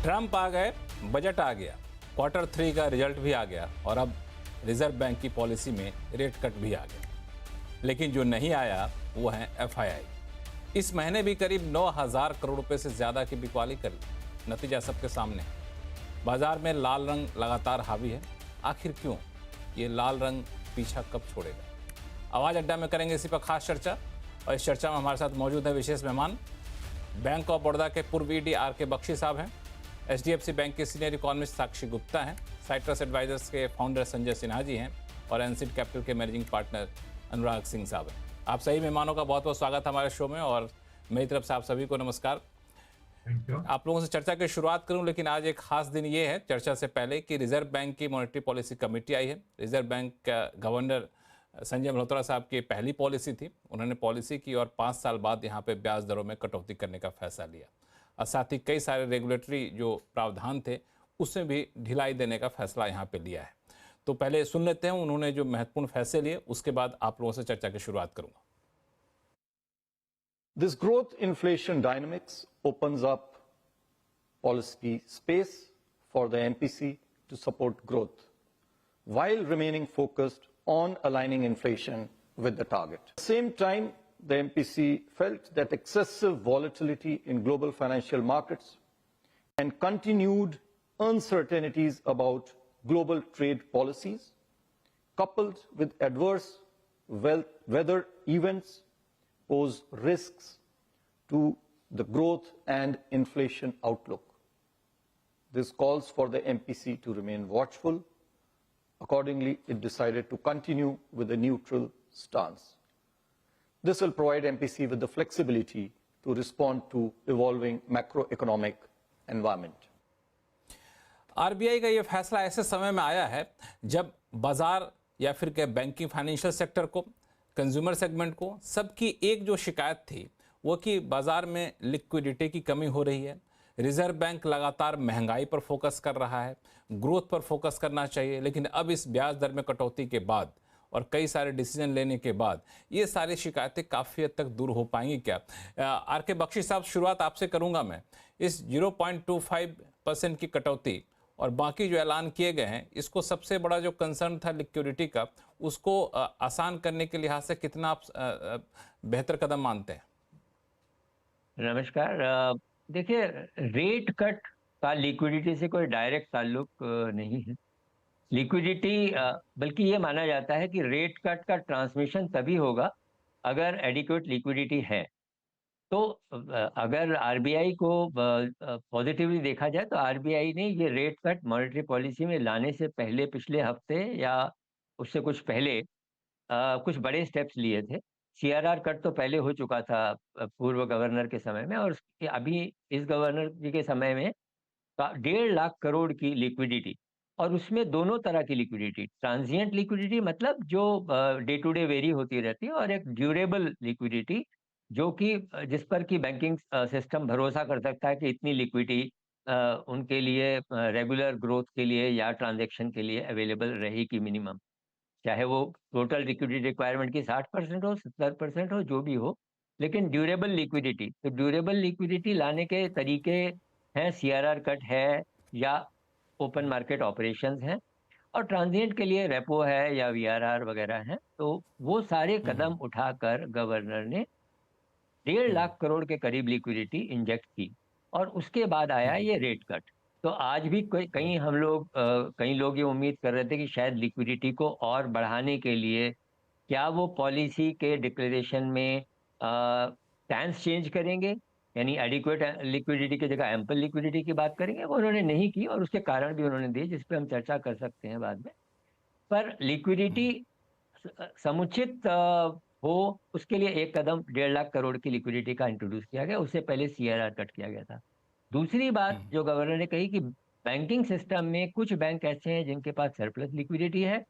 Trump आ गए, budget आ गया, quarter 3 का रिजल्ट भी आ गया और अब रिजर्व बैंक की पॉलिसी में रेट कट भी आ गया। लेकिन जो नहीं आया वो है एफआईआई। इस महीने भी करीब 9,000 करोड़ रुपए से ज्यादा की बिकवाली करी। नतीजा सबके सामने है। बाजार में लाल रंग लगातार हावी है। आखिर क्यों? ये लाल रंग पीछा कब छोड़ेगा? आवाज अड्डा में करेंगे इसी पर खास चर्चा। और इस चर्चा में हमारे साथ मौजूद है विशेष मेहमान, बैंक ऑफ बड़ौदा के पूर्व ईडी आर.के. बख्शी साहब हैं, एचडीएफसी बैंक के सीनियर इकोनॉमिस्ट साक्षी गुप्ता हैं, साइट्रस एडवाइजर्स के फाउंडर संजय सिन्हा जी हैं और एनसीड कैपिटल के मैनेजिंग पार्टनर अनुराग सिंह साहब हैं। आप सभी मेहमानों का बहुत बहुत स्वागत हमारे शो में और मेरी तरफ से आप सभी को नमस्कार। आप लोगों से चर्चा की शुरुआत करूं, लेकिन आज एक खास दिन ये है चर्चा से पहले कि रिजर्व बैंक की मॉनेटरी पॉलिसी कमेटी आई है। रिजर्व बैंक का गवर्नर संजय मल्होत्रा साहब की पहली पॉलिसी थी। उन्होंने पॉलिसी की और 5 साल बाद यहाँ पे ब्याज दरों में कटौती करने का फैसला लिया और साथ ही कई सारे रेगुलेटरी जो प्रावधान थे उसमें भी ढिलाई देने का फैसला यहाँ पे लिया है। तो पहले सुन लेते हैं उन्होंने जो महत्वपूर्ण फैसले लिए, उसके बाद आप लोगों से चर्चा की शुरुआत करूंगा। This growth inflation dynamics opens up policy space for the MPC to support growth while remaining focused on aligning inflation with the target. At the same time, the MPC felt that excessive volatility in global financial markets and continued uncertainties about global trade policies, coupled with adverse weather events, pose risks to the growth and inflation outlook. This calls for the MPC to remain watchful. Accordingly, it decided to continue with a neutral stance. This will provide MPC with the flexibility to respond to evolving macroeconomic environment. RBI का ये फैसला ऐसे समय में आया है जब बाजार या फिर के बैंकिंग फाइनेंशियल सेक्टर को, कंज्यूमर सेगमेंट को, सबकी एक जो शिकायत थी वो कि बाजार में लिक्विडिटी की कमी हो रही है। रिजर्व बैंक लगातार महंगाई पर फोकस कर रहा है, ग्रोथ पर फोकस करना चाहिए, लेकिन अब इस ब्याज दर में कटौती के बाद और कई सारे डिसीजन लेने के बाद ये सारी शिकायतें काफ़ी हद तक दूर हो पाएंगी क्या? आर.के. बख्शी साहब, शुरुआत आपसे करूंगा मैं। इस 0.25% की कटौती और बाकी जो ऐलान किए गए हैं, इसको सबसे बड़ा जो कंसर्न था लिक्विडिटी का, उसको आसान करने के लिहाज से कितना आप बेहतर कदम मानते हैं? नमस्कार। देखिए, रेट कट का लिक्विडिटी से कोई डायरेक्ट ताल्लुक नहीं है। लिक्विडिटी बल्कि ये माना जाता है कि रेट कट का ट्रांसमिशन तभी होगा अगर एडिक्वेट लिक्विडिटी है। तो अगर आरबीआई को पॉजिटिवली देखा जाए तो आरबीआई ने ये रेट कट मॉनेटरी पॉलिसी में लाने से पहले पिछले हफ्ते या उससे कुछ पहले कुछ बड़े स्टेप्स लिए थे। सीआरआर कट तो पहले हो चुका था पूर्व गवर्नर के समय में, और अभी इस गवर्नर जी के समय में 1.5 लाख करोड़ की लिक्विडिटी, और उसमें दोनों तरह की लिक्विडिटी, ट्रांजिएंट लिक्विडिटी मतलब जो डे टू डे वेरी होती रहती है, और एक ड्यूरेबल लिक्विडिटी जो कि जिस पर कि बैंकिंग सिस्टम भरोसा कर सकता है कि इतनी लिक्विडिटी उनके लिए रेगुलर ग्रोथ के लिए या ट्रांजैक्शन के लिए अवेलेबल रहेगी मिनिमम, चाहे वो टोटल लिक्विडिटी रिक्वायरमेंट की 60% हो, 70% हो, जो भी हो, लेकिन ड्यूरेबल लिक्विडिटी। तो ड्यूरेबल लिक्विडिटी लाने के तरीके हैं, सीआरआर कट है या ओपन मार्केट ऑपरेशंस हैं, और ट्रांजिएंट के लिए रेपो है या वीआरआर वगैरह हैं। तो वो सारे कदम उठाकर गवर्नर ने 1.5 लाख करोड़ के करीब लिक्विडिटी इंजेक्ट की, और उसके बाद आया ये रेट कट। तो आज भी कई कई लोग ये उम्मीद कर रहे थे कि शायद लिक्विडिटी को और बढ़ाने के लिए क्या वो पॉलिसी के डिक्लेरेशन में स्टैंस चेंज करेंगे, यानी एडिक्वेट लिक्विडिटी की जगह एम्पल लिक्विडिटी की बात करेंगे। वो उन्होंने नहीं की, और उसके कारण भी उन्होंने दिए, जिस पे हम चर्चा कर सकते हैं बाद में। पर लिक्विडिटी समुचित हो, उसके लिए एक कदम 1.5 लाख करोड़ की लिक्विडिटी का इंट्रोड्यूस किया गया। उससे पहले सीआरआर कट किया गया था। दूसरी बात जो गवर्नर ने कही कि बैंकिंग सिस्टम में कुछ बैंक ऐसे हैं जिनके पास सरप्लस लिक्विडिटी है,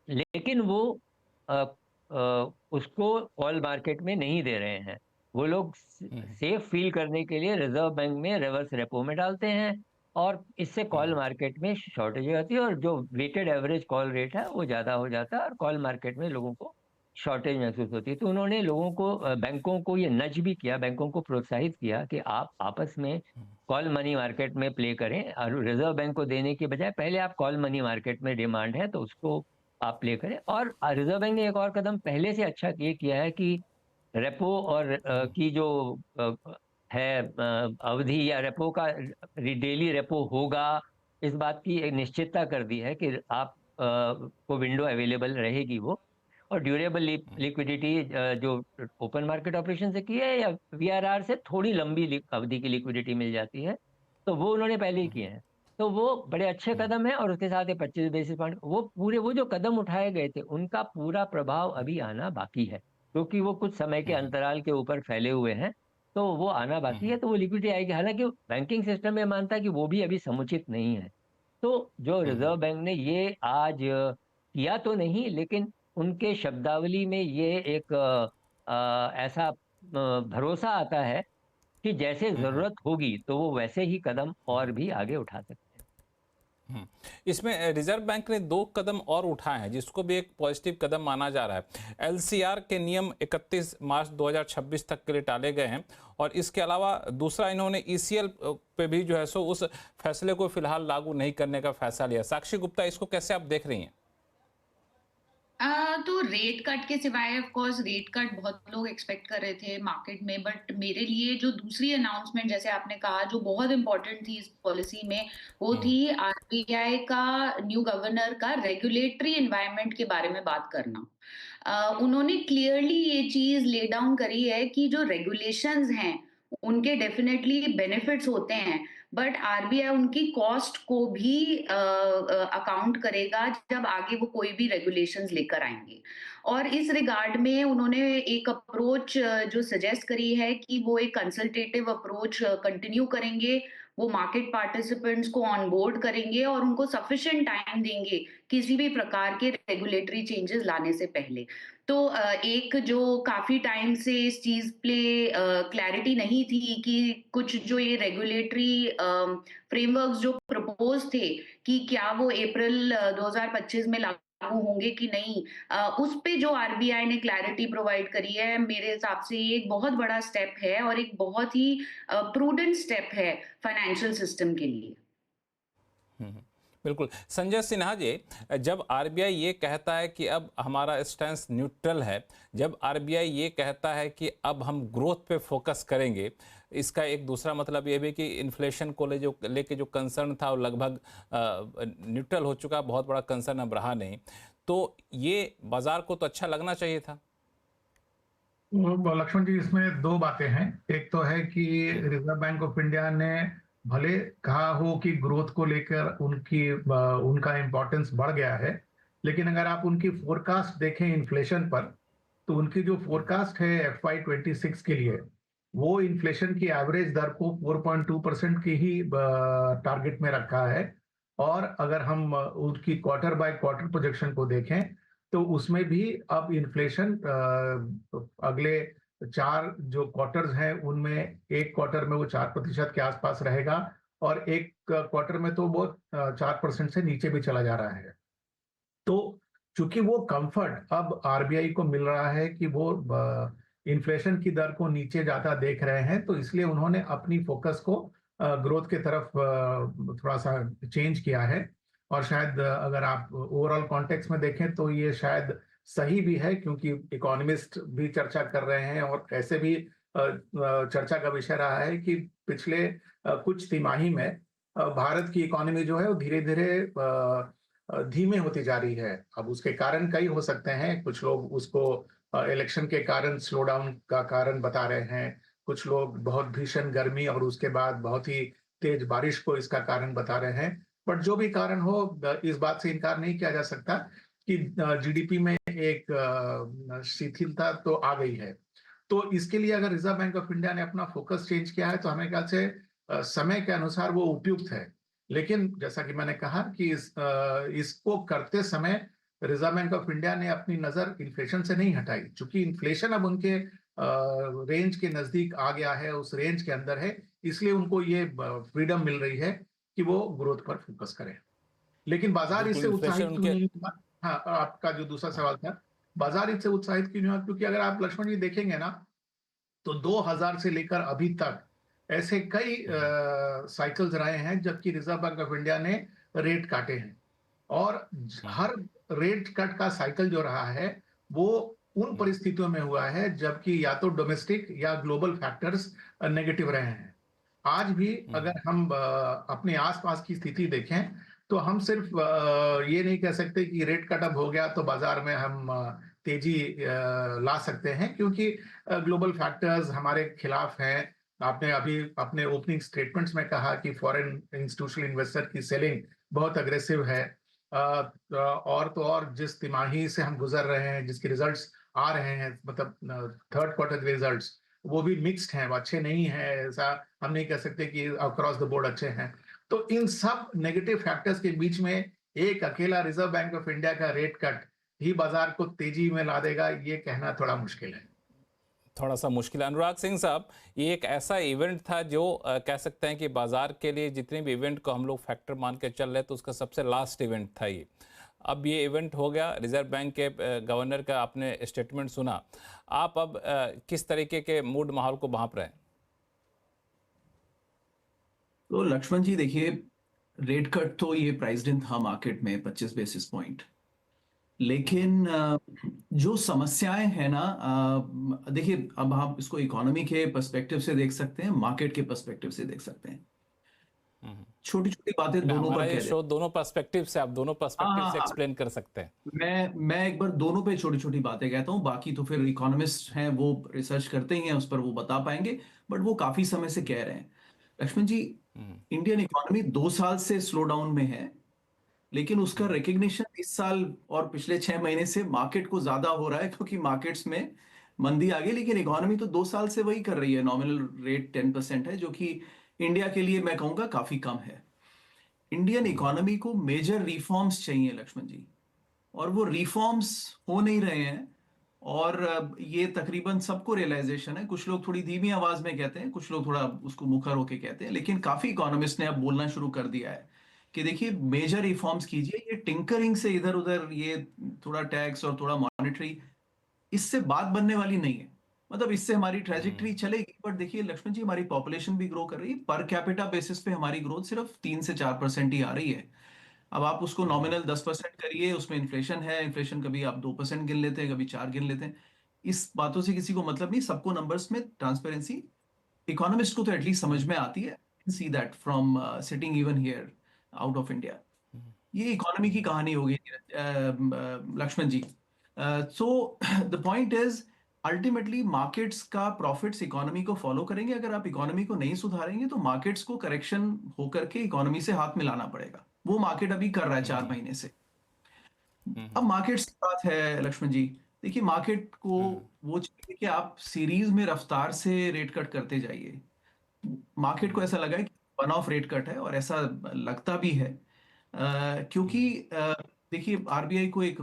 लेकिन वो अ, उसको कॉल मार्केट में नहीं दे रहे हैं। वो लोग सेफ फील करने के लिए रिजर्व बैंक में रिवर्स रेपो में डालते हैं, और इससे कॉल मार्केट में शॉर्टेज हो जाती है, और जो वेटेड एवरेज कॉल रेट है वो ज़्यादा हो जाता है, और कॉल मार्केट में लोगों को शॉर्टेज महसूस होती है। तो उन्होंने लोगों को बैंकों को ये नज भी किया, बैंकों को प्रोत्साहित किया कि आप आपस में कॉल मनी मार्केट में प्ले करें, और रिजर्व बैंक को देने के बजाय पहले आप कॉल मनी मार्केट में डिमांड है तो उसको आप प्ले करें। और रिजर्व बैंक ने एक और कदम पहले से अच्छा ये किया है कि रेपो और की जो है अवधि, या रेपो का डेली रेपो होगा, इस बात की एक निश्चितता कर दी है कि आप को विंडो अवेलेबल रहेगी वो। और ड्यूरेबल लिक्विडिटी जो ओपन मार्केट ऑपरेशन से की है या वीआरआर से थोड़ी लंबी अवधि की लिक्विडिटी मिल जाती है, तो वो उन्होंने पहले ही किए हैं। तो वो बड़े अच्छे कदम है, और उसके साथ ये 25 बेसिस पॉइंट, वो जो कदम उठाए गए थे उनका पूरा प्रभाव अभी आना बाकी है, क्योंकि वो कुछ समय के अंतराल के ऊपर फैले हुए हैं। तो वो आना बाकी है, तो वो लिक्विडिटी आएगी। हालांकि बैंकिंग सिस्टम में मानता है कि वो भी अभी समुचित नहीं है। तो जो रिजर्व बैंक ने ये आज किया तो नहीं, लेकिन उनके शब्दावली में ये एक ऐसा भरोसा आता है कि जैसे जरूरत होगी तो वो वैसे ही कदम और भी आगे उठा सकते हैं। इसमें रिजर्व बैंक ने 2 कदम और उठाए हैं जिसको भी एक पॉजिटिव कदम माना जा रहा है। एलसीआर के नियम 31 मार्च 2026 तक के लिए टाले गए हैं, और इसके अलावा दूसरा इन्होंने ईसीएल पे भी जो है सो उस फैसले को फिलहाल लागू नहीं करने का फैसला लिया। साक्षी गुप्ता, इसको कैसे आप देख रही हैं? तो रेट कट के सिवाय ऑफ कोर्स रेट कट बहुत लोग एक्सपेक्ट कर रहे थे मार्केट में, बट मेरे लिए जो दूसरी अनाउंसमेंट जैसे आपने कहा जो बहुत इंपॉर्टेंट थी इस पॉलिसी में, वो थी आरबीआई का न्यू गवर्नर का रेगुलेटरी एनवायरनमेंट के बारे में बात करना। उन्होंने क्लियरली ये चीज ले डाउन करी है कि जो रेगुलेशंस हैं उनके डेफिनेटली बेनिफिट्स होते हैं, बट आरबीआई उनकी कॉस्ट को भी अकाउंट करेगा जब आगे वो कोई भी रेगुलेशंस लेकर आएंगे। और इस रिगार्ड में उन्होंने एक अप्रोच जो सजेस्ट करी है कि वो एक कंसल्टेटिव अप्रोच कंटिन्यू करेंगे, वो मार्केट पार्टिसिपेंट्स को ऑन बोर्ड करेंगे और उनको सफिशिएंट टाइम देंगे किसी भी प्रकार के रेगुलेटरी चेंजेस लाने से पहले। तो एक जो काफी टाइम से इस चीज पे क्लैरिटी नहीं थी कि कुछ जो ये रेगुलेटरी फ्रेमवर्क्स जो प्रपोज थे कि क्या वो अप्रैल 2025 में लागू होंगे कि नहीं, उस पे जो आरबीआई ने क्लैरिटी प्रोवाइड करी है, मेरे हिसाब से ये एक बहुत बड़ा स्टेप है और एक बहुत ही प्रूडेंट स्टेप है फाइनेंशियल सिस्टम के लिए। बिल्कुल। संजय सिन्हा जी, जब आरबीआई ये कहता है कि अब हमारा स्टैंस न्यूट्रल है, जब आरबीआई ये कहता है कि अब हम ग्रोथ पे फोकस करेंगे, इसका एक दूसरा मतलब ये भी कि इन्फ्लेशन को लेके जो कंसर्न था वो लगभग न्यूट्रल हो चुका, बहुत बड़ा कंसर्न अब रहा नहीं। तो ये बाजार को तो अच्छा लगना चाहिए था। लक्ष्मण जी, इसमें 2 बातें हैं। एक तो है कि रिजर्व बैंक ऑफ इंडिया ने भले कहा हो कि ग्रोथ को लेकर उनका इंपॉर्टेंस बढ़ गया है, लेकिन अगर आप उनकी फोरकास्ट देखें इन्फ्लेशन पर, तो उनकी जो फोरकास्ट है FY26 के लिए, वो इन्फ्लेशन की एवरेज दर को 4.2% की ही टारगेट में रखा है। और अगर हम उनकी क्वार्टर बाय क्वार्टर प्रोजेक्शन को देखें तो उसमें भी अब इन्फ्लेशन अगले 4 जो क्वार्टर्स हैं उनमें एक क्वार्टर में वो 4% के आसपास रहेगा, और एक क्वार्टर में तो वो 4% से नीचे भी चला जा रहा है। तो चूंकि वो कंफर्ट अब आरबीआई को मिल रहा है कि वो इन्फ्लेशन की दर को नीचे जाता देख रहे हैं, तो इसलिए उन्होंने अपनी फोकस को ग्रोथ के तरफ थोड़ा सा चेंज किया है। और शायद अगर आप ओवरऑल कॉन्टेक्स्ट में देखें तो ये शायद सही भी है, क्योंकि इकोनॉमिस्ट भी चर्चा कर रहे हैं और ऐसे भी चर्चा का विषय रहा है कि पिछले कुछ तिमाही में भारत की इकोनॉमी जो है वो धीरे धीरे धीमे होती जा रही है। अब उसके कारण कई हो सकते हैं, कुछ लोग उसको इलेक्शन के कारण स्लो डाउन का कारण बता रहे हैं, कुछ लोग बहुत भीषण गर्मी और उसके बाद बहुत ही तेज बारिश को इसका कारण बता रहे हैं। बट जो भी कारण हो, इस बात से इनकार नहीं किया जा सकता कि जीडीपी में एक शिथिलता तो आ गई है। तो इसके लिए अगर रिजर्व बैंक ऑफ इंडिया ने अपना फोकस चेंज किया है तो हमें ख्याल से समय के अनुसार वो उपयुक्त है। लेकिन जैसा कि मैंने कहा कि इसको करते समय रिजर्व बैंक ऑफ इंडिया ने अपनी नजर इन्फ्लेशन से नहीं हटाई, चूंकि इन्फ्लेशन अब उनके रेंज के नजदीक आ गया है, उस रेंज के अंदर है, इसलिए उनको ये फ्रीडम मिल रही है कि वो ग्रोथ पर फोकस करें। लेकिन बाजार इससे उत्साहित नहीं हुआ। हाँ, आपका जो दूसरा सवाल था, बाजार इससे उत्साहित क्यों नहीं हुआ? क्योंकि अगर आप लक्ष्मण जी देखेंगे ना, तो 2000 से लेकर अभी तक ऐसे कई साइकिल्स रहे हैं जबकि रिजर्व बैंक ऑफ इंडिया ने रेट काटे हैं, और हर रेट कट का साइकिल जो रहा है वो उन परिस्थितियों में हुआ है जबकि या तो डोमेस्टिक या ग्लोबल फैक्टर्स नेगेटिव रहे हैं। आज भी अगर हम अपने आसपास की स्थिति देखें तो हम सिर्फ ये नहीं कह सकते कि रेट कट अब हो गया तो बाजार में हम तेजी ला सकते हैं, क्योंकि ग्लोबल फैक्टर्स हमारे खिलाफ हैं। आपने अभी अपने ओपनिंग स्टेटमेंट्स में कहा कि फॉरेन इंस्टीट्यूशनल इन्वेस्टर की सेलिंग बहुत अग्रेसिव है, और तो और जिस तिमाही से हम गुजर रहे हैं, जिसके रिजल्ट्स आ रहे हैं, मतलब थर्ड क्वार्टर के रिजल्ट्स, वो भी मिक्स्ड हैं, अच्छे नहीं हैं। ऐसा हम नहीं कह सकते कि अक्रॉस द बोर्ड अच्छे हैं। तो इन सब नेगेटिव फैक्टर्स के बीच में एक अकेला रिजर्व बैंक ऑफ इंडिया का रेट कट ही बाजार को तेजी में ला देगा, ये कहना थोड़ा मुश्किल है। थोड़ा सा मुश्किल है। अनुराग सिंह साहब, ये एक ऐसा इवेंट था जो कह सकते हैं कि बाजार के लिए जितने भी इवेंट को हम लोग फैक्टर मान के चल रहे तो उसका सबसे लास्ट इवेंट था ये। अब ये इवेंट हो गया, रिजर्व बैंक के गवर्नर का आपने स्टेटमेंट सुना, आप अब किस तरीके के मूड माहौल को भांप रहे हैं? तो लक्ष्मण जी देखिए, रेट कट तो ये प्राइस्ड इन था मार्केट में 25 बेसिस पॉइंट, लेकिन जो समस्याएं हैं ना, देखिए अब आप इसको इकोनॉमी के पर्सपेक्टिव से देख सकते हैं, मार्केट के पर्सपेक्टिव से देख सकते हैं। छोटी छोटी बातें दोनों पर कह शो दोनों पर्सपेक्टिव से, आप दोनों पर्सपेक्टिव से एक्सप्लेन कर सकते हैं। मैं एक बार दोनों पे छोटी छोटी बातें कहता हूँ, बाकी तो फिर इकोनॉमिस्ट हैं वो रिसर्च करते ही हैं, उस पर वो बता पाएंगे, बट वो काफी समय से कह रहे हैं। लक्ष्मण जी, इंडियन इकोनॉमी 2 साल से स्लो डाउन में है, लेकिन उसका रिकग्निशन इस साल और पिछले 6 महीने से मार्केट को ज्यादा हो रहा है, क्योंकि मार्केट्स में मंदी आ गई, लेकिन इकोनॉमी तो 2 साल से वही कर रही है। नॉमिनल रेट 10% है, जो कि इंडिया के लिए मैं कहूंगा काफी कम है। इंडियन इकोनॉमी को मेजर रिफॉर्म्स चाहिए लक्ष्मण जी, और वो रिफॉर्म्स हो नहीं रहे हैं, और ये तकरीबन सबको रियलाइजेशन है। कुछ लोग थोड़ी धीमी आवाज में कहते हैं, कुछ लोग थोड़ा उसको मुखर होके कहते हैं, लेकिन काफी इकोनॉमिस्ट ने अब बोलना शुरू कर दिया है कि देखिए मेजर रिफॉर्म्स कीजिए, ये टिंकरिंग से इधर उधर, ये थोड़ा टैक्स और थोड़ा मॉनिटरी, इससे बात बनने वाली नहीं है। मतलब इससे हमारी ट्रेजेक्टरी चलेगी, बट देखिए लक्ष्मण जी, हमारी पॉपुलेशन भी ग्रो कर रही है, पर कैपिटा बेसिस पे हमारी ग्रोथ सिर्फ 3 से 4% ही आ रही है। अब आप उसको नॉमिनल 10% करिए, उसमें इन्फ्लेशन है, इन्फ्लेशन कभी आप 2% गिन लेते हैं, कभी 4 गिन लेते हैं, इस बातों से किसी को मतलब नहीं। सबको नंबर्स में ट्रांसपेरेंसी, इकोनॉमिस्ट को तो एटलीस्ट समझ में आती है। See that from sitting even here out of India. ये इकोनॉमी की कहानी होगी Lakshman ji. So the point is, ultimately markets का प्रॉफिट्स इकोनॉमी को फॉलो करेंगे। अगर आप इकोनॉमी को नहीं सुधारेंगे तो मार्केट्स को करेक्शन होकर के इकोनॉमी से हाथ मिलाना पड़ेगा। वो मार्केट अभी कर रहा है 4 महीने से। अब मार्केट्स की बात है लक्ष्मण जी, देखिए मार्केट को वो चाहिए कि आप सीरीज में रफ्तार से रेट कट करते जाइए। मार्केट को ऐसा लगा है कि वन ऑफ रेट कट है, और ऐसा लगता भी है, क्योंकि देखिए आरबीआई को एक,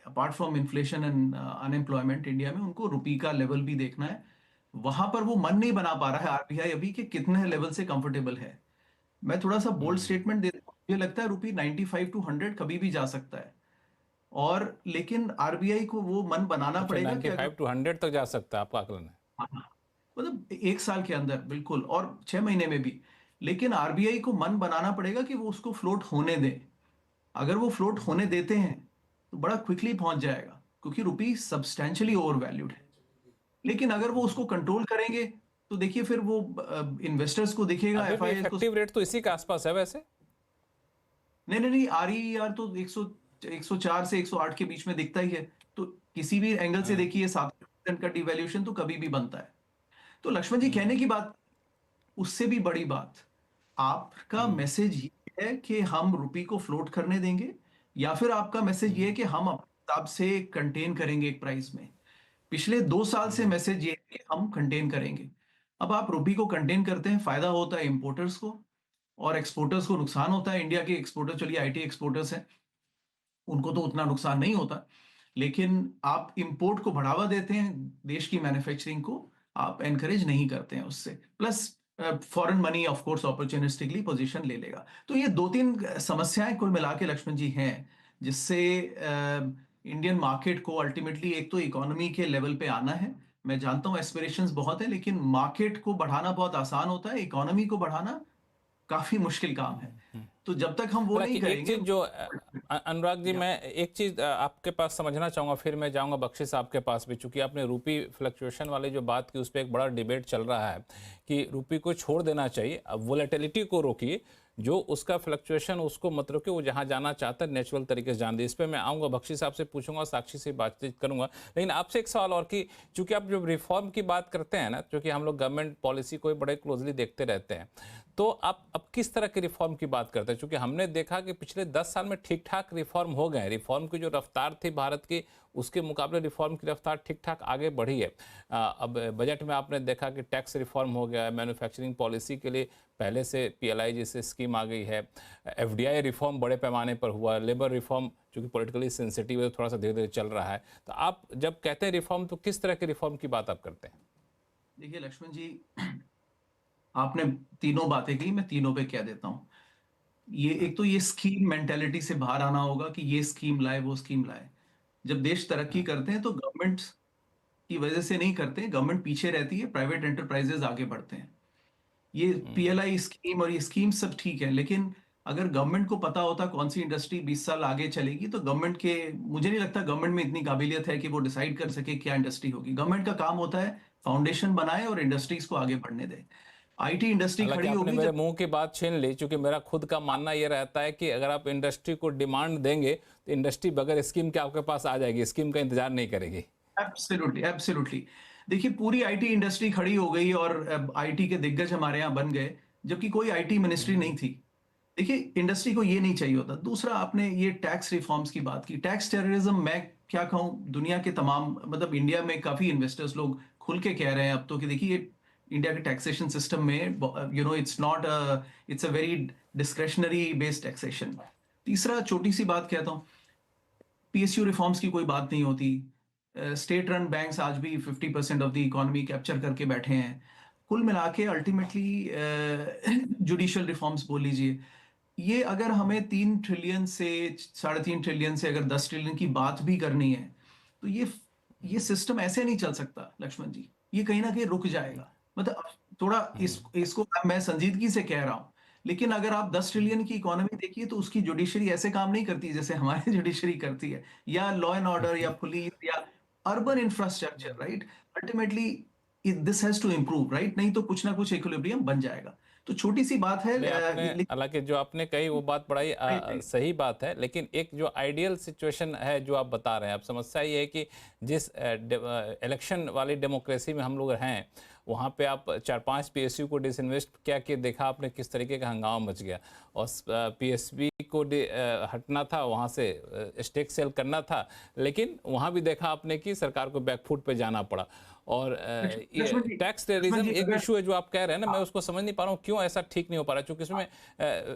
apart from inflation and unemployment India में, उनको रुपये का लेवल भी देखना है। वहां पर वो मन नहीं बना पा रहा है आरबीआई अभी कि कितने लेवल से कंफर्टेबल है। मैं थोड़ा सा बोल्ड स्टेटमेंट देता हूँ, मुझे लगता है रुपये 95 to 100 कभी भी जा सकता है, और लेकिन आरबीआई को वो मन बनाना पड़ेगा। 95 to 100 तक जा सकता है आपका आकलन है? मतलब 1 साल के अंदर बिल्कुल, और 6 महीने में भी। लेकिन आरबीआई को मन बनाना पड़ेगा कि वो उसको फ्लोट होने दें। अगर वो फ्लोट होने देते हैं तो बड़ा क्विकली पहुंच जाएगा, क्योंकि रुपी सब्सटैंशियली ओवर वैल्यूड है। लेकिन अगर वो उसको कंट्रोल करेंगे तो देखिए फिर वो इन्वेस्टर्स को दिखेगा, एफआईआई को। इफेक्टिव रेट तो इसी के आसपास है वैसे। नहीं, आरईआर तो 104 से 108 के बीच में दिखता ही है। तो किसी भी एंगल से देखिए 7% का डिवैल्यूएशन तो कभी भी बनता है। तो लक्ष्मण जी, कहने की बात, उससे भी बड़ी बात, आपका मैसेज ये है कि हम रुपये को फ्लोट करने देंगे, या फिर आपका मैसेज ये है कि हम अपने हिसाब से कंटेन करेंगे एक प्राइस में। पिछले 2 साल से मैसेज ये है कि हम कंटेन करेंगे। अब आप रुपये को कंटेन करते हैं, फायदा होता है इंपोर्टर्स को, और एक्सपोर्टर्स को नुकसान होता है। इंडिया के एक्सपोर्टर, चलिए आईटी एक्सपोर्टर्स हैं, उनको तो उतना नुकसान नहीं होता, लेकिन आप इंपोर्ट को बढ़ावा देते हैं, देश की मैन्युफैक्चरिंग को आप एनकरेज नहीं करते हैं उससे। Plus foreign money of course opportunistically position ले लेगा। तो ये 2-3 समस्याएं कुल मिला के लक्ष्मण जी हैं, जिससे इंडियन मार्केट को अल्टीमेटली एक तो इकोनॉमी के लेवल पे आना है। मैं जानता हूँ एस्पिरेशंस बहुत है, लेकिन मार्केट को बढ़ाना बहुत आसान होता है, इकोनॉमी को बढ़ाना काफी मुश्किल काम है। तो जब तक हम वो नहीं हालांकि एक करेंगे। चीज जो अनुराग जी, मैं एक चीज आपके पास समझना चाहूंगा, फिर मैं जाऊंगा बख्शी साहब के पास भी, चूंकि आपने रूपी फ्लक्चुएशन वाली जो बात की उस पर एक बड़ा डिबेट चल रहा है कि रूपी को छोड़ देना चाहिए। अब वोलेटिलिटी को रोकिए, जो उसका फ्लक्चुएशन उसको मत रोके, वो जहां जाना चाहता है नेचुरल तरीके से जान दे। इस पर मैं आऊंगा, बख्शी साहब से पूछूंगा, साक्षी से बातचीत करूंगा। लेकिन आपसे एक सवाल और कि चूंकि आप जब रिफॉर्म की बात करते हैं ना, क्योंकि हम लोग गवर्नमेंट पॉलिसी को बड़े क्लोजली देखते रहते हैं, तो आप अब किस तरह के रिफॉर्म की बात करते हैं? क्योंकि हमने देखा कि पिछले 10 साल में ठीक ठाक रिफॉर्म हो गए। रिफॉर्म की जो रफ्तार थी भारत की, उसके मुकाबले रिफॉर्म की रफ्तार ठीक ठाक आगे बढ़ी है। अब बजट में आपने देखा कि टैक्स रिफॉर्म हो गया है, मैन्युफैक्चरिंग पॉलिसी के लिए पहले से पीएलआई जैसे स्कीम आ गई है, एफडीआई रिफॉर्म बड़े पैमाने पर हुआ, लेबर रिफॉर्म चूँकि पॉलिटिकली सेंसिटिव है थोड़ा सा धीरे धीरे चल रहा है। तो आप जब कहते हैं रिफॉर्म, तो किस तरह के रिफॉर्म की बात आप करते हैं? देखिए लक्ष्मण जी, आपने तीनों बातें की, मैं तीनों पे कह देता हूँ। ये एक तो ये स्कीम मेंटेलिटी से बाहर आना होगा कि ये स्कीम लाए वो स्कीम लाए। जब देश तरक्की करते हैं तो गवर्नमेंट की वजह से नहीं करते, गवर्नमेंट पीछे रहती है, प्राइवेट एंटरप्राइजेस आगे बढ़ते हैं। ये पीएलआई स्कीम और ये स्कीम सब ठीक है, लेकिन अगर गवर्नमेंट को पता होता कौन सी इंडस्ट्री 20 साल आगे चलेगी, तो गवर्नमेंट के, मुझे नहीं लगता गवर्नमेंट में इतनी काबिलियत है कि वो डिसाइड कर सके क्या इंडस्ट्री होगी। गवर्नमेंट का काम होता है फाउंडेशन बनाए और इंडस्ट्रीज को आगे बढ़ने दे। आईटी इंडस्ट्री हालांकि खड़ी आपने होगी मेरे मुंह की बात छीन ली, क्योंकि मेरा खुद का मानना यह रहता है कि अगर आप इंडस्ट्री को डिमांड देंगे तो इंडस्ट्री बगैर स्कीम के आपके पास आ जाएगी, स्कीम का इंतजार नहीं करेगी। Absolutely absolutely. देखिए पूरी आईटी इंडस्ट्री खड़ी हो गई और आईटी के दिग्गज हमारे यहाँ बन गए, जबकि कोई आईटी मिनिस्ट्री नहीं थी। देखिए इंडस्ट्री को ये नहीं चाहिए होता। दूसरा, आपने ये टैक्स रिफॉर्म्स की बात की, टैक्स टेररिज्म, मैं क्या कहूँ, दुनिया के तमाम, मतलब इंडिया में काफी इन्वेस्टर्स लोग खुल के कह रहे हैं अब तो कि देखिए इंडिया के टैक्सेशन सिस्टम में it's a very discretionary based taxation. तीसरा, छोटी सी बात कहता हूँ, पीएसयू रिफॉर्म्स की कोई बात नहीं होती। स्टेट रन बैंक्स आज भी 50% ऑफ द इकोनॉमी कैप्चर करके बैठे हैं। कुल मिला के अल्टीमेटली जुडिशियल रिफॉर्म्स बोल लीजिए, ये अगर हमें 3 ट्रिलियन से 3.5 ट्रिलियन से अगर 10 ट्रिलियन की बात भी करनी है, तो ये सिस्टम ऐसे नहीं चल सकता लक्ष्मण जी। ये कहीं ना कहीं रुक जाएगा। मतलब थोड़ा इसको मैं संजीदगी से कह रहा हूं, लेकिन अगर आप 10 ट्रिलियन की इकोनॉमी देखिए तो उसकी जुडिशरी ऐसे काम नहीं करती जैसे हमारी जुडिशरी करती है, या लॉ एंड ऑर्डर या पुलिस या urban infrastructure, right. Ultimately this has to improve, right, नहीं तो कुछ ना कुछ इक्विलिब्रियम बन जाएगा। तो छोटी सी बात है। हालांकि जो आपने कही वो बात बड़ी सही बात है, लेकिन एक जो आइडियल सिचुएशन है जो आप बता रहे हैं, अब समस्या ये है कि जिस इलेक्शन वाली डेमोक्रेसी में हम लोग हैं, वहाँ पे आप 4-5 पीएसयू को डिसइन्वेस्ट क्या कि देखा आपने किस तरीके का हंगामा मच गया, और पीएसबी को हटना था, वहाँ से स्टेक सेल करना था, लेकिन वहाँ भी देखा आपने कि सरकार को बैकफुट पे जाना पड़ा। और टैक्स टेररिज्म एक इशू है जो आप कह रहे हैं ना, मैं उसको समझ नहीं पा रहा हूँ क्यों ऐसा ठीक नहीं हो पा रहा, क्योंकि इसमें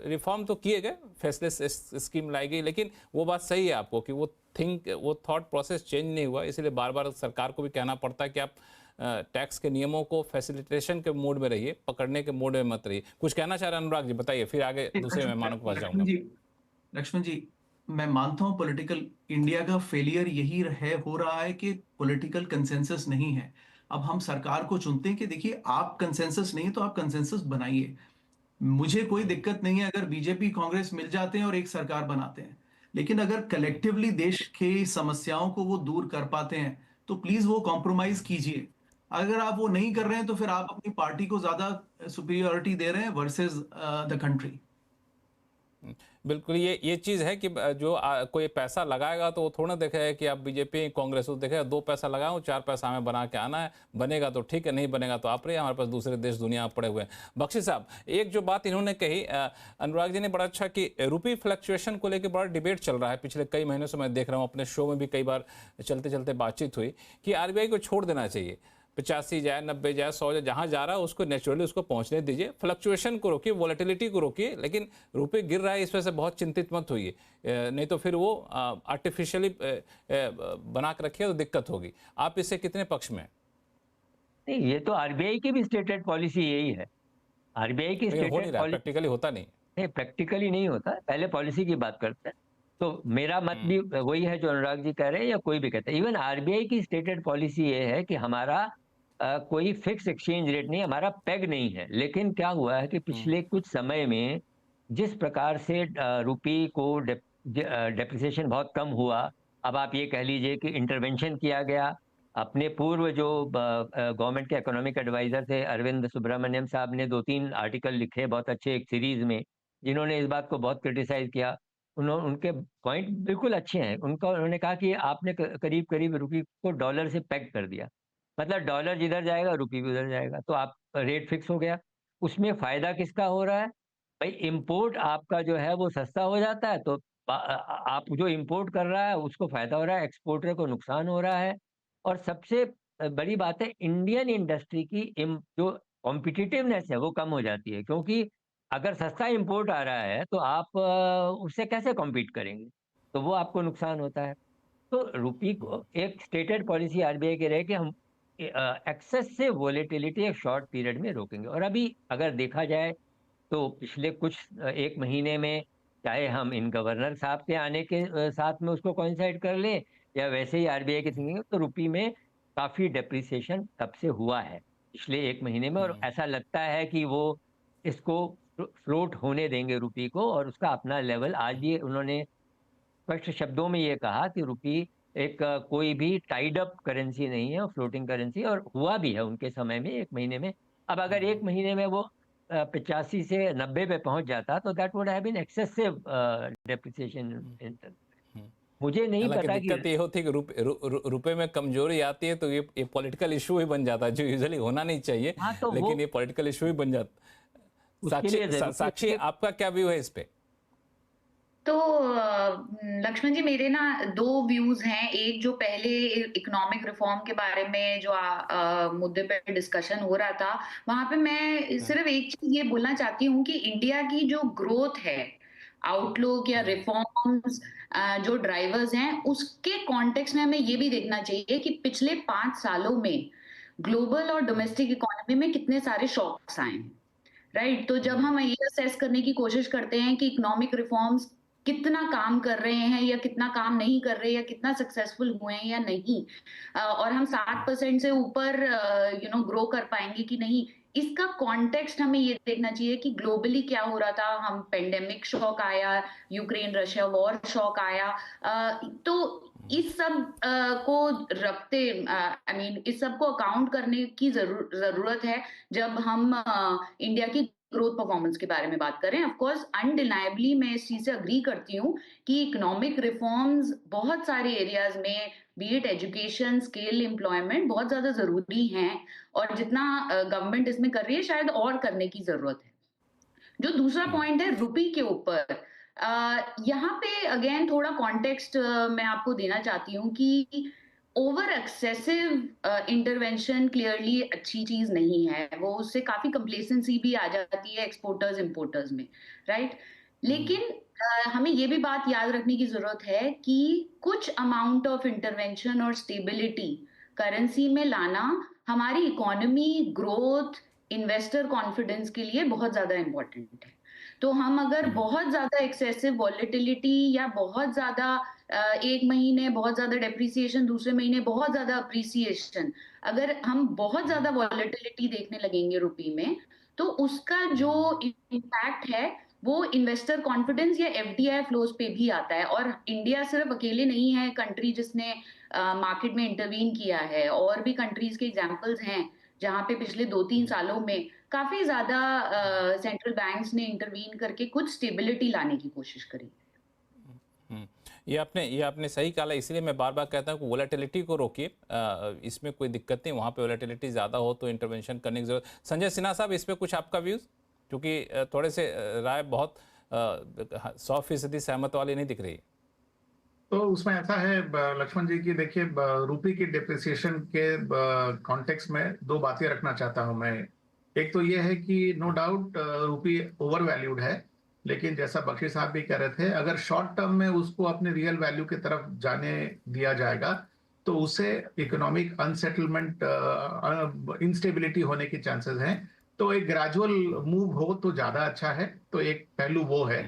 रिफॉर्म तो किए गए, फेसलेस स्कीम लाई गई, लेकिन वो बात सही है आपको कि वो थॉट प्रोसेस चेंज नहीं हुआ। इसलिए बार बार सरकार को भी कहना पड़ता है कि आप टैक्स के नियमों को फैसिलिटेशन के मोड में रहिए, पकड़ने के मोड में मत रहिए। कुछ कहना चाह रहे हैं अनुराग जी, बताइए, फिर आगे दूसरे मेहमानों के पास जाऊंगा। लक्ष्मण जी, मैं मानता हूं पॉलिटिकल इंडिया का फेलियर यही हो रहा है कि पॉलिटिकल कंसेंसस नहीं है। अब हम सरकार को चुनते हैं कि देखिए आप कंसेंसस नहीं तो आप कंसेंसस बनाइए। मुझे कोई दिक्कत नहीं है अगर बीजेपी कांग्रेस मिल जाते हैं और एक सरकार बनाते हैं, लेकिन अगर कलेक्टिवली देश की समस्याओं को वो दूर कर पाते हैं तो प्लीज वो कॉम्प्रोमाइज कीजिए। अगर आप वो नहीं कर रहे हैं तो फिर आप अपनी पार्टी को ज्यादा सुपीरियरिटी दे रहे हैं वर्सेस द कंट्री। बिल्कुल, ये चीज़ है कि जो कोई पैसा लगाएगा तो वो थोड़ा देखेगा कि आप बीजेपी कांग्रेस, तो देखेगा 2 पैसा लगाऊं 4 पैसा हमें बना के आना है, बनेगा तो ठीक है, नहीं बनेगा तो आप रहिए, हमारे पास दूसरे देश दुनिया में पड़े हुए हैं। बख्शी साहब, एक जो बात इन्होंने कही, अनुराग जी ने बड़ा अच्छा कि रुपी फ्लक्चुएशन को लेकर बड़ा डिबेट चल रहा है पिछले कई महीनों से। मैं देख रहा हूँ अपने शो में भी कई बार चलते चलते बातचीत हुई कि आरबीआई को छोड़ देना चाहिए, 85 जाए, 90 जाए, 100 जाए, जहां जा रहा है उसको नेचुरली उसको पहुंचने दीजिए, फ्लक्चुएशन को रोकिए, वोलेटिलिटी को रोकिए, लेकिन रुपये गिर रहा है इस वजह से बहुत चिंतित मत होइए, नहीं तो फिर वो आर्टिफिशियली बना के रखिए तो दिक्कत होगी। आप इससे कितने पक्ष में? नहीं, ये तो आरबीआई की भी स्टेटेड पॉलिसी यही है। आरबीआई की स्टेटेड पॉलिसी प्रैक्टिकली होता नहीं। प्रैक्टिकली नहीं होता। पहले पॉलिसी की बात करते हैं। तो मेरा मत भी वही है जो अनुराग जी कह रहे हैं या कोई भी कहता है। इवन आरबीआई की स्टेटेड पॉलिसी ये है कि हमारा कोई फिक्स एक्सचेंज रेट नहीं, हमारा पेग नहीं है। लेकिन क्या हुआ है कि पिछले कुछ समय में जिस प्रकार से रुपी को डेप्रिसिएशन बहुत कम हुआ, अब आप ये कह लीजिए कि इंटरवेंशन किया गया। अपने पूर्व जो गवर्नमेंट के इकोनॉमिक एडवाइजर थे अरविंद सुब्रमण्यम साहब ने 2-3 आर्टिकल लिखे बहुत अच्छे एक सीरीज में, जिन्होंने इस बात को बहुत क्रिटिसाइज किया। उनके पॉइंट बिल्कुल अच्छे हैं। उन्होंने कहा कि आपने करीब करीब रुपये को डॉलर से पेग कर दिया, मतलब डॉलर जिधर जाएगा रुपये भी उधर जाएगा, तो आप रेट फिक्स हो गया। उसमें फायदा किसका हो रहा है भाई? इंपोर्ट आपका जो है वो सस्ता हो जाता है, तो आप जो इंपोर्ट कर रहा है उसको फायदा हो रहा है, एक्सपोर्टर को नुकसान हो रहा है। और सबसे बड़ी बात है, इंडियन इंडस्ट्री की जो कॉम्पिटिटिवनेस है वो कम हो जाती है, क्योंकि अगर सस्ता इंपोर्ट आ रहा है तो आप उससे कैसे कॉम्पीट करेंगे? तो वो आपको नुकसान होता है। तो रुपये को एक स्टेटेड पॉलिसी आरबीआई की रहे कि हम एक्सेसिव वोलेटिलिटी एक शॉर्ट पीरियड में रोकेंगे। और अभी अगर देखा जाए तो पिछले कुछ एक महीने में, चाहे हम इन गवर्नर साहब के आने के साथ में उसको कोइंसाइड कर लें या वैसे ही आरबीआई की थिंकिंग, तो रुपये में काफी डेप्रिसिएशन तब से हुआ है पिछले एक महीने में। और ऐसा लगता है कि वो इसको फ्लोट होने देंगे रुपये को, और उसका अपना लेवल आज भी उन्होंने स्पष्ट शब्दों में ये कहा कि रुपये एक कोई भी टाइड अप करेंसी नहीं है, फ्लोटिंग करेंसी, और हुआ भी है उनके समय में एक महीने में। अब अगर एक महीने में वो 85 से 90 पे पहुंच जाता तो that would have been excessive depreciation. मुझे नहीं हालांकि पता दिक्कत कि ये होती है कि रुपए में कमजोरी आती है तो ये पॉलिटिकल इशू ही बन जाता है, जो यूजुअली होना नहीं चाहिए। हाँ, तो लेकिन ये पॉलिटिकल इशू ही बन जाता। उसके लिए साक्षी आपका क्या व्यू है इस पे? तो लक्ष्मण जी, मेरे ना दो व्यूज हैं। एक जो पहले इकोनॉमिक रिफॉर्म के बारे में जो मुद्दे पे डिस्कशन हो रहा था, वहां पे मैं सिर्फ एक चीज ये बोलना चाहती हूँ कि इंडिया की जो ग्रोथ है, आउटलुक या रिफॉर्म्स जो ड्राइवर्स हैं, उसके कॉन्टेक्स्ट में हमें ये भी देखना चाहिए कि पिछले 5 सालों में ग्लोबल और डोमेस्टिक इकोनॉमी में कितने सारे शॉक्स आए हैं, राइट? तो जब हम ये असेस करने की कोशिश करते हैं कि इकोनॉमिक रिफॉर्म्स कितना काम कर रहे हैं या कितना काम नहीं कर रहे, या कितना सक्सेसफुल हुए हैं या नहीं, और हम 7% से ऊपर ग्रो कर पाएंगे कि नहीं, इसका कॉन्टेक्स्ट हमें ये देखना चाहिए कि ग्लोबली क्या हो रहा था। हम पेंडेमिक शॉक आया, यूक्रेन रशिया वॉर शॉक आया, तो इस सब को रखते इस सब को अकाउंट करने की जरूरत है जब हम इंडिया की ग्रोथ परफॉर्मेंस के बारे में बात करें। ऑफ कोर्स अनडिनायबली मैं इस चीज से अग्री करती हूँ कि इकोनॉमिक रिफॉर्म्स बहुत सारे एरियाज में, B it education, skill, employment, बहुत ज्यादा जरूरी हैं, और जितना गवर्नमेंट इसमें कर रही है शायद और करने की जरूरत है। जो दूसरा पॉइंट है रुपये के ऊपर, यहाँ पे अगेन थोड़ा कॉन्टेक्स्ट मैं आपको देना चाहती हूँ कि ओवर एक्सेसिव इंटरवेंशन क्लियरली अच्छी चीज नहीं है। वो उससे काफी कंप्लेसेंसी भी आ जाती है एक्सपोर्टर्स इंपोर्टर्स में, राइट? लेकिन हमें ये भी बात याद रखने की जरूरत है कि कुछ अमाउंट ऑफ इंटरवेंशन और स्टेबिलिटी करेंसी में लाना हमारी इकोनॉमी ग्रोथ, इन्वेस्टर कॉन्फिडेंस के लिए बहुत ज्यादा इंपॉर्टेंट है। तो हम अगर बहुत ज्यादा एक्सेसिव वॉलेटिलिटी या बहुत ज्यादा एक महीने बहुत ज्यादा डेप्रिसिएशन, दूसरे महीने बहुत ज्यादा अप्रिसिएशन, अगर हम बहुत ज्यादा वॉलेटिलिटी देखने लगेंगे रुपये में, तो उसका जो इम्पैक्ट है वो इन्वेस्टर कॉन्फिडेंस या एफडीआई फ्लोज पे भी आता है। और इंडिया सिर्फ अकेले नहीं है कंट्री जिसने मार्केट में इंटरवीन किया है, और भी कंट्रीज के एग्जांपल्स हैं जहां पे पिछले 2-3 सालों में काफी ज्यादा सेंट्रल बैंक्स ने इंटरवीन करके कुछ स्टेबिलिटी लाने की कोशिश करी। ये आपने सही कहा, इसलिए मैं बार बार कहता हूँ कि वोलेटिलिटी को रोकिए, इसमें कोई दिक्कत नहीं। वहाँ पे वोलेटिलिटी ज़्यादा हो तो इंटरवेंशन करने की जरूरत। संजय सिन्हा साहब, इस पे कुछ आपका व्यूज़? क्योंकि थोड़े से राय बहुत 100% सहमत वाली नहीं दिख रही। तो उसमें ऐसा है लक्ष्मण जी की, देखिए रुपये की डिप्रिसिएशन के कॉन्टेक्स्ट में दो बातें रखना चाहता हूं मैं। एक तो ये है कि नो डाउट रुपये ओवर वैल्यूड है, लेकिन जैसा बख्शी साहब भी कह रहे थे, अगर शॉर्ट टर्म में उसको अपने रियल वैल्यू की तरफ जाने दिया जाएगा तो उससे इकोनॉमिक अनसेटलमेंट, इंस्टेबिलिटी होने के चांसेस हैं। तो एक ग्रेजुअल मूव हो तो ज्यादा अच्छा है। तो एक पहलू वो है।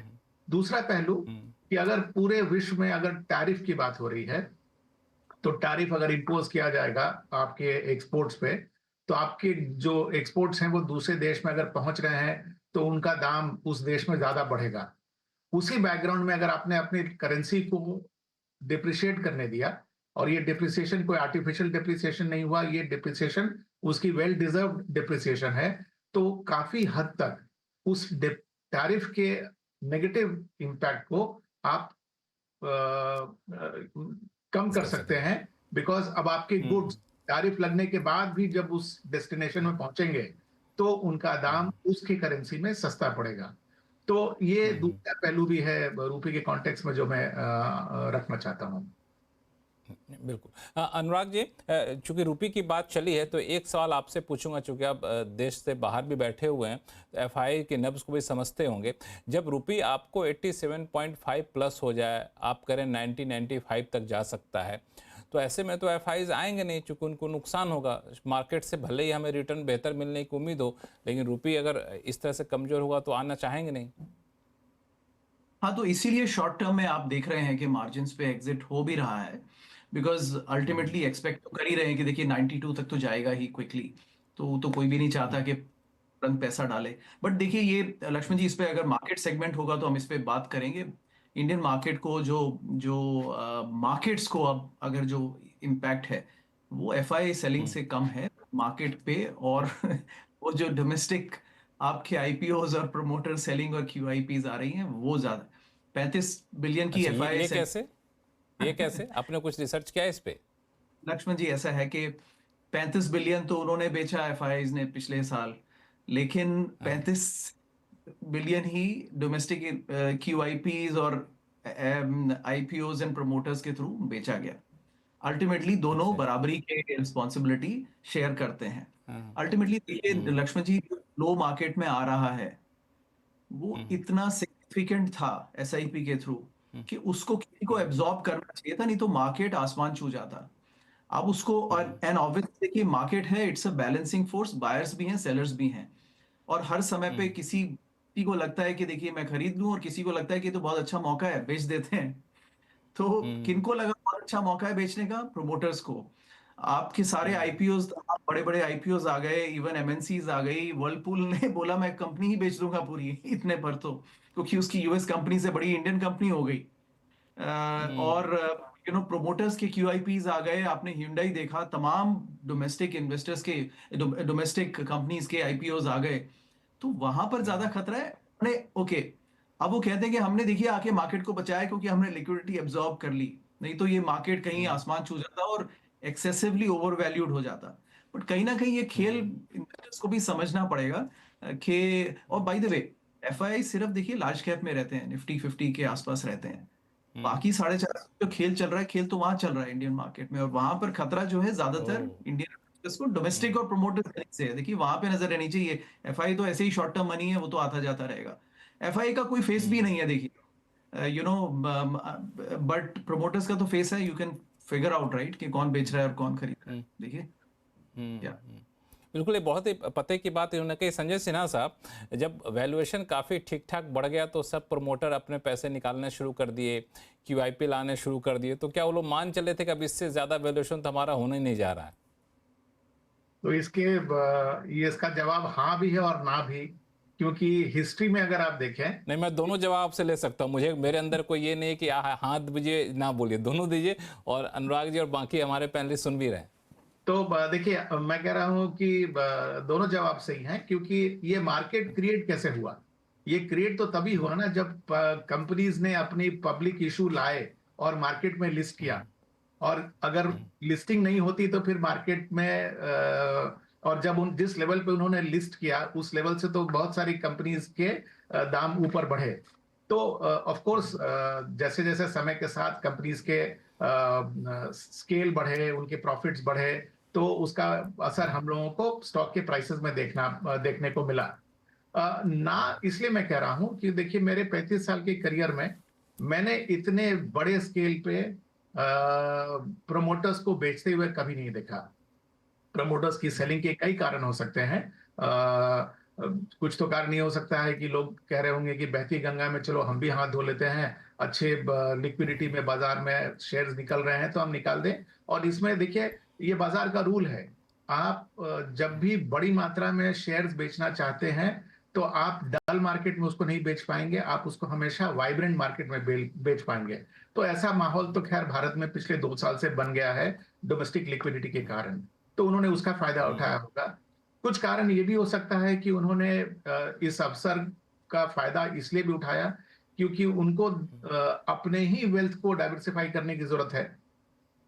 दूसरा पहलू कि अगर पूरे विश्व में अगर टैरिफ की बात हो रही है, तो टैरिफ अगर इम्पोज किया जाएगा आपके एक्सपोर्ट्स पे, तो आपके जो एक्सपोर्ट्स हैं वो दूसरे देश में अगर पहुंच रहे हैं तो उनका दाम उस देश में ज्यादा बढ़ेगा। उसी बैकग्राउंड में अगर आपने अपनी करेंसी को डिप्रिशिएट करने दिया, और ये डिप्रिसिएशन कोई आर्टिफिशियल डिप्रिसिएशन नहीं हुआ, ये डिप्रिसिएशन उसकी वेल डिजर्व्ड डिप्रिसिएशन है, तो काफी हद तक उस टैरिफ के नेगेटिव इम्पैक्ट को आप कम कर सकते हैं, बिकॉज अब आपके गुड्स टैरिफ लगने के बाद भी जब उस डेस्टिनेशन में पहुंचेंगे तो उनका दाम उसकी करेंसी में सस्ता पड़ेगा। तो ये दूसरा पहलू भी है रुपये के कॉन्टेक्स्ट में जो मैं रखना चाहता हूँ। बिल्कुल। अनुराग जी, चूंकि रुपये की बात चली है तो एक सवाल आपसे पूछूंगा, चूंकि आप देश से बाहर भी बैठे हुए हैं तो एफआईआई के नब्ज को भी समझते होंगे। जब रुपये आपको 87.5 प्लस हो जाए, आप करें 90-95 तक जा सकता है, तो ऐसे में तो एफआईआईज आएंगे नहीं, चूंकि उनको नुकसान होगा। मार्केट से भले ही हमें रिटर्न बेहतर मिलने की उम्मीद हो, लेकिन रुपये अगर इस तरह से कमजोर होगा तो आना चाहेंगे नहीं। हाँ, तो इसीलिए शॉर्ट टर्म में आप देख रहे हैं कि मार्जिन्स पे एग्जिट हो भी रहा है, बिकॉज अल्टीमेटली एक्सपेक्ट तो कर ही रहे हैं कि देखिए 92 तक तो जाएगा ही क्विकली, तो कोई भी नहीं चाहता कि तुरंत पैसा डाले। बट देखिए ये लक्ष्मण जी, इस पे अगर मार्केट सेगमेंट होगा तो हम इस पे बात करेंगे। इंडियन मार्केट को जो मार्केट्स को अब अगर जो इम्पैक्ट है वो एफआईआई सेलिंग से कम है मार्केट पे, और वो जो डोमेस्टिक आपके आईपीओज और प्रोमोटर सेलिंग और क्यूआईपीज आ रही हैं वो ज्यादा। 35 बिलियन की अच्छा, एफआईआई ये कैसे आपने कुछ रिसर्च किया इस पे? लक्ष्मण जी, ऐसा है कि 35 बिलियन तो उन्होंने बेचा एफआईआईज ने पिछले साल, लेकिन 35 बिलियन ही डोमेस्टिक क्यूआईपीज और आईपीओज एंड प्रोमोटर्स के थ्रू बेचा गया। अल्टीमेटली दोनों बराबरी के रिस्पॉन्सिबिलिटी शेयर करते हैं। अल्टीमेटली देखिए लक्ष्मण जी, लो मार्केट में आ रहा है वो इतना सिग्निफिकेंट था एसआईपी के थ्रू कि उसको किसी को एब्जॉर्ब करना चाहिए था, नहीं तो मार्केट आसमान छू जाता। अब उसको, और एंड ऑब्वियसली देखिए मार्केट है, it's a balancing force, buyers भी हैं सेलर्स भी हैं, और हर समय पे किसी को लगता है कि देखिए मैं खरीद लूं, और किसी को लगता है कि तो बहुत अच्छा मौका है बेच देते हैं। तो किनको लगा बहुत अच्छा मौका है बेचने का? प्रोमोटर्स को। आपके सारे आईपीओज, बड़े बड़े आईपीओज आ गए, इवन एमएनसीज आ गई। वर्लपूल ने बोला मैं कंपनी ही बेच दूंगा पूरी इतने पर, तो क्योंकि उसकी यूएस कंपनी से बड़ी इंडियन कंपनी हो गई। और प्रोमोटर्स के क्यूआईपीज आ गए। आपने Hyundai देखा, तमाम डोमेस्टिक इन्वेस्टर्स के, डोमेस्टिक कंपनीज के आईपीओज आ गए। तो वहां पर ज्यादा खतरा है। ओके, अब वो कहते हैं कि हमने देखिए आके मार्केट को बचाया क्योंकि हमने लिक्विडिटी एब्जॉर्ब कर ली, नहीं तो ये मार्केट कहीं आसमान छू जाता और एक्सेसिवली ओवर वैल्यूड हो जाता। बट कहीं ना कहीं ये खेल इन्वेस्टर्स को भी समझना पड़ेगा कि, और बाय द वे एफआईआई सिर्फ देखिए लार्ज कैप में रहते हैं, निफ्टी 50 के आसपास रहते हैं। बाकी 450 जो खेल चल रहा है, खेल तो वहां चल रहा है इंडियन मार्केट में, और वहां पर खतरा जो है ज्यादातर इंडियन इन्वेस्टर्स को डोमेस्टिक और प्रोमोटर से है। देखिए वहां पे नजर रहनी चाहिए। एफआईआई तो ऐसे ही शॉर्ट टर्म मनी है, वो तो आता जाता रहेगा। एफआईआई का कोई फेस भी नहीं है देखिए, बट प्रोमोटर्स का तो फेस है। You can figure out right कि कौन बेच रहा है और कौन खरीद रहा है। देखिए क्या बिल्कुल, ये बहुत ही पते की बात इन्होंने कही। संजय सिन्हा साहब, जब वैल्यूएशन काफ़ी ठीक ठाक बढ़ गया तो सब प्रमोटर अपने पैसे निकालने शुरू कर दिए, क्यूआईपी लाने शुरू कर दिए, तो क्या वो लोग मान चले थे कि अब इससे ज़्यादा वैल्यूएशन तो हमारा होने ही नहीं जा रहा है? तो इसका जवाब हाँ भी है और ना भी, क्योंकि हिस्ट्री में अगर आप देखें। नहीं, मैं दोनों जवाब से ले सकता हूँ। मेरे अंदर कोई ये नहीं कि हाँ दीजिए ना बोलिए, दोनों दीजिए, और अनुराग जी और बाकी हमारे पैनलिस्ट सुन भी रहे हैं। तो देखिए, मैं कह रहा हूं कि दोनों जवाब सही हैं, क्योंकि ये मार्केट क्रिएट कैसे हुआ? ये क्रिएट तो तभी हुआ ना जब कंपनीज ने अपनी पब्लिक इशू लाए और मार्केट में लिस्ट किया। और अगर लिस्टिंग नहीं होती तो फिर मार्केट में और जब जिस लेवल पे उन्होंने लिस्ट किया उस लेवल से तो बहुत सारी कंपनीज के दाम ऊपर बढ़े। तो ऑफ कोर्स जैसे जैसे समय के साथ कंपनीज के स्केल बढ़े, उनके प्रॉफिट्स बढ़े, तो उसका असर हम लोगों को स्टॉक के प्राइसेस में देखने को मिला। ना इसलिए मैं कह रहा हूं कि देखिए मेरे 35 साल के करियर में मैंने इतने बड़े स्केल पे प्रमोटर्स को बेचते हुए कभी नहीं देखा। प्रमोटर्स की सेलिंग के कई कारण हो सकते हैं। कुछ तो कारण ये हो सकता है कि लोग कह रहे होंगे कि बहती गंगा में चलो हम भी हाथ धो लेते हैं, अच्छे लिक्विडिटी में बाजार में शेयर्स निकल रहे हैं तो हम निकाल दें। और इसमें देखिए ये बाजार का रूल है, आप जब भी बड़ी मात्रा में शेयर्स बेचना चाहते हैं तो आप डल मार्केट में उसको नहीं बेच पाएंगे, आप उसको हमेशा वाइब्रेंट मार्केट में बेच पाएंगे। तो ऐसा माहौल तो खैर भारत में पिछले 2 साल से बन गया है डोमेस्टिक लिक्विडिटी के कारण, तो उन्होंने उसका फायदा उठाया होगा। कुछ कारण ये भी हो सकता है कि उन्होंने इस अवसर का फायदा इसलिए भी उठाया क्योंकि उनको अपने ही वेल्थ को डाइवर्सिफाई करने की जरूरत है,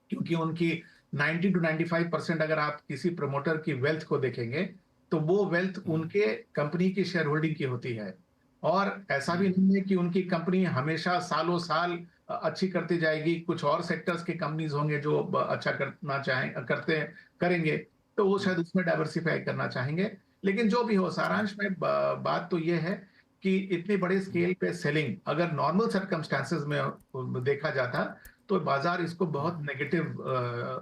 क्योंकि उनकी 90 to 95% अगर आप किसी प्रमोटर की वेल्थ को देखेंगे तो वो वेल्थ उनके कंपनी की शेयर होल्डिंग की होती है। और ऐसा भी नहीं है कि उनकी कंपनी हमेशा सालों साल अच्छी करती जाएगी, कुछ और सेक्टर्स के कंपनीज होंगे जो अच्छा करना करेंगे, तो वो शायद उसमें डाइवर्सिफाई करना चाहेंगे। लेकिन जो भी हो, सारांश में बात तो ये है कि इतनी बड़े स्केल पे सेलिंग अगर नॉर्मल सर्कमस्टांसेस में देखा जाता तो बाजार इसको बहुत नेगेटिव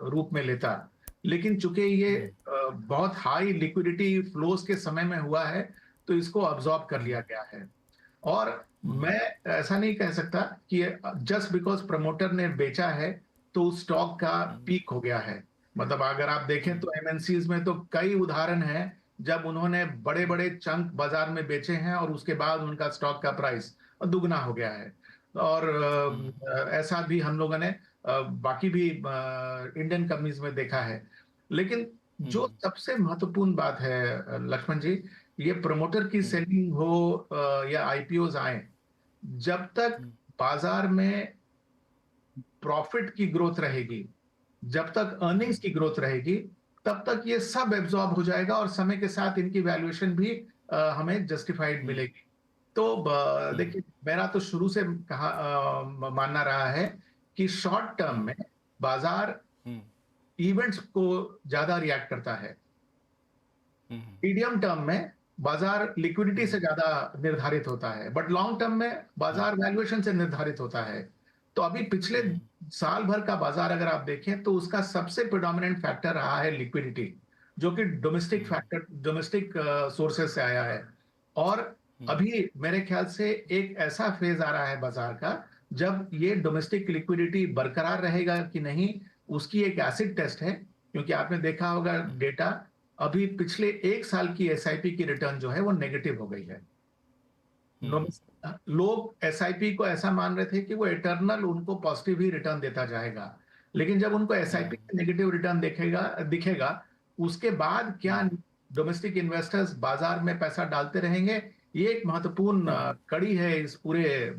रूप में लेता, लेकिन चूंकि ये बहुत हाई लिक्विडिटी फ्लोज के समय में हुआ है तो इसको अब्सॉर्ब कर लिया गया है। और मैं ऐसा नहीं कह सकता कि जस्ट बिकॉज प्रमोटर ने बेचा है तो स्टॉक का पीक हो गया है। मतलब अगर आप देखें तो एमएनसीज में तो कई उदाहरण हैं जब उन्होंने बड़े बड़े चंक बाजार में बेचे हैं और उसके बाद उनका स्टॉक का प्राइस दुगना हो गया है। और ऐसा भी हम लोगों ने बाकी भी इंडियन कंपनीज में देखा है। लेकिन जो सबसे महत्वपूर्ण बात है लक्ष्मण जी, ये प्रमोटर की सेलिंग हो या आईपीओज आए, जब तक बाजार में प्रॉफिट की ग्रोथ रहेगी, जब तक अर्निंग्स की ग्रोथ रहेगी, तब तक ये सब एब्जॉर्ब हो जाएगा और समय के साथ इनकी वैल्यूएशन भी हमें जस्टिफाइड मिलेगी। तो देखिए मेरा तो शुरू से मानना रहा है कि शॉर्ट टर्म में बाजार इवेंट्स को ज्यादा रिएक्ट करता है, मीडियम टर्म में बाजार लिक्विडिटी से ज्यादा निर्धारित होता है, बट लॉन्ग टर्म में बाजार वैल्यूएशन से निर्धारित होता है। तो अभी पिछले साल भर का बाजार अगर आप देखें तो उसका सबसे प्रेडोमिनेंट फैक्टर रहा है लिक्विडिटी, जो कि डोमेस्टिक सोर्सेस से आया है। और अभी मेरे ख्याल से एक ऐसा फेज आ रहा है बाजार का जब ये डोमेस्टिक लिक्विडिटी बरकरार रहेगा कि नहीं, उसकी एक एसिड टेस्ट है। क्योंकि आपने देखा होगा डेटा, अभी पिछले 1 साल की एसआईपी की रिटर्न जो है वो नेगेटिव हो गई है। लोग एसआईपी को ऐसा मान रहे थे कि वो इटर्नल उनको पॉजिटिव ही रिटर्न देता जाएगा, लेकिन जब उनको एसआईपी नेगेटिव रिटर्न दिखेगा उसके बाद क्या डोमेस्टिक इन्वेस्टर्स बाजार में पैसा डालते रहेंगे, ये एक महत्वपूर्ण कड़ी है इस पूरे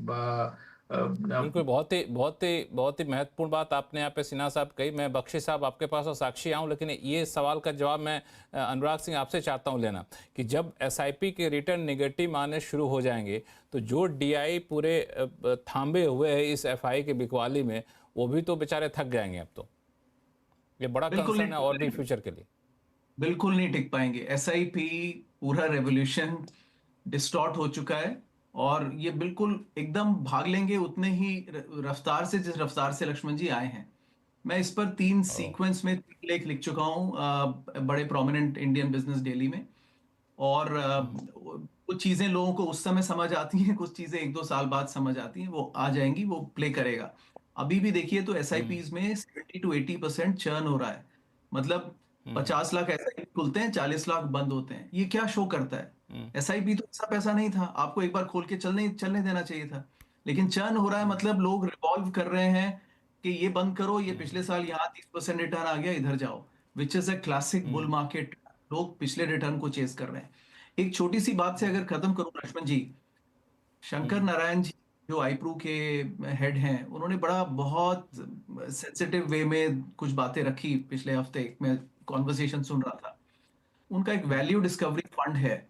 बिल्कुल। बहुत ही महत्वपूर्ण बात आपने यहाँ पे सिन्हा साहब कही। मैं बख्शी साहब आपके पास और साक्षी आऊँ, लेकिन ये सवाल का जवाब मैं अनुराग सिंह आपसे चाहता हूँ लेना कि जब एसआईपी के रिटर्न नेगेटिव आने शुरू हो जाएंगे तो जो डीआई पूरे थांबे हुए हैं इस एफआई के बिकवाली में, वो भी तो बेचारे थक जाएंगे। अब तो ये बड़ा कंसर्न है और भी फ्यूचर के लिए। बिल्कुल नहीं टिक पाएंगे। एसआईपी पूरा रेवोल्यूशन डिस्टॉर्ट हो चुका है और ये बिल्कुल एकदम भाग लेंगे उतने ही रफ्तार से जिस रफ्तार से लक्ष्मण जी आए हैं। मैं इस पर 3 सीक्वेंस में 3 लेख लिख चुका हूँ बड़े प्रोमिनेंट इंडियन बिजनेस डेली में। और कुछ चीजें लोगों को उस समय समझ आती हैं, कुछ चीजें 1-2 साल बाद समझ आती हैं, वो आ जाएंगी, वो प्ले करेगा। अभी भी देखिए तो एसआईपीज में 70 to 80% चर्न हो रहा है। मतलब 50 लाख एसआईपी खुलते हैं, 40 लाख बंद होते हैं। ये क्या शो करता है? एसआईपी तो ऐसा पैसा नहीं था, आपको एक बार खोल के चलने देना चाहिए था, लेकिन चर्न हो रहा है। मतलब लोग रिवॉल्व कर रहे हैं कि ये बंद करो, ये पिछले साल यहाँ 30% रिटर्न आ गया, इधर जाओ, which is a classic bull market. लोग पिछले रिटर्न को चेस कर रहे हैं। एक छोटी सी बात से अगर खत्म करूं लक्ष्मण जी, शंकर नारायण जी जो आईप्रू के हेड हैं, उन्होंने बहुत सेंसिटिव वे में कुछ बातें रखी पिछले हफ्ते। मैं कॉन्वर्सेशन सुन रहा था। उनका एक वैल्यू डिस्कवरी फंड है,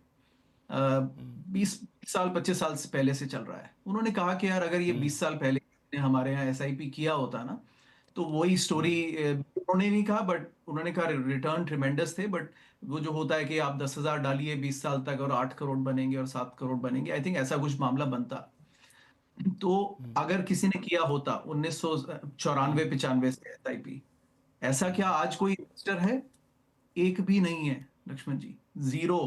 20 साल 25 साल से पहले से चल रहा है। उन्होंने कहा कि यार अगर ये 20 साल पहले हमारे यहाँ एसआईपी किया होता ना, तो वही स्टोरी, उन्होंने नहीं कहा बट उन्होंने कहा रिटर्न ट्रिमेंडस थे, बट वो जो होता है कि आप 10,000 डालिए 20 साल तक और 8 करोड़ बनेंगे और 7 करोड़ बनेंगे, आई थिंक ऐसा कुछ मामला बनता। तो अगर किसी ने किया होता 1994-95 से एसआईपी, ऐसा क्या आज कोई इन्वेस्टर है? एक भी नहीं है लक्ष्मण जी, zero.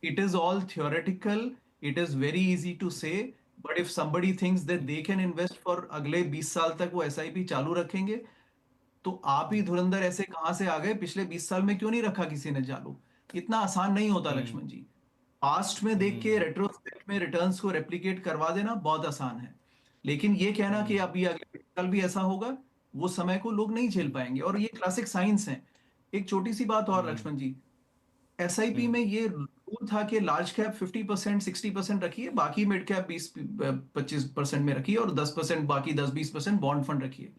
It is all theoretical. It is very easy to say but if somebody thinks that they can invest for अगले 20 साल तक वो SIP चालू रखेंगे, तो आप ही धुरंधर ऐसे कहां से आ गए? पिछले 20 साल में क्यों नहीं रखा किसी ने चालू? इतना आसान नहीं होता लक्ष्मण जी। पास्ट में देख के रेट्रोस्पेक्ट में रिटर्न्स को रेप्लिकेट करवा देना बहुत आसान है, लेकिन ये कहना कि अभी अगले कल भी ऐसा होगा, वो समय को लोग नहीं झेल पाएंगे। और ये क्लासिक साइंस है। एक छोटी सी बात और लक्ष्मण जी, SIP में ये रूल था कि लार्ज कैप 50% 60% रखिए, बाकी मिड कैप 20-25% में रखिए और 10% बाकी 10-20% बॉन्ड फंड रखिए।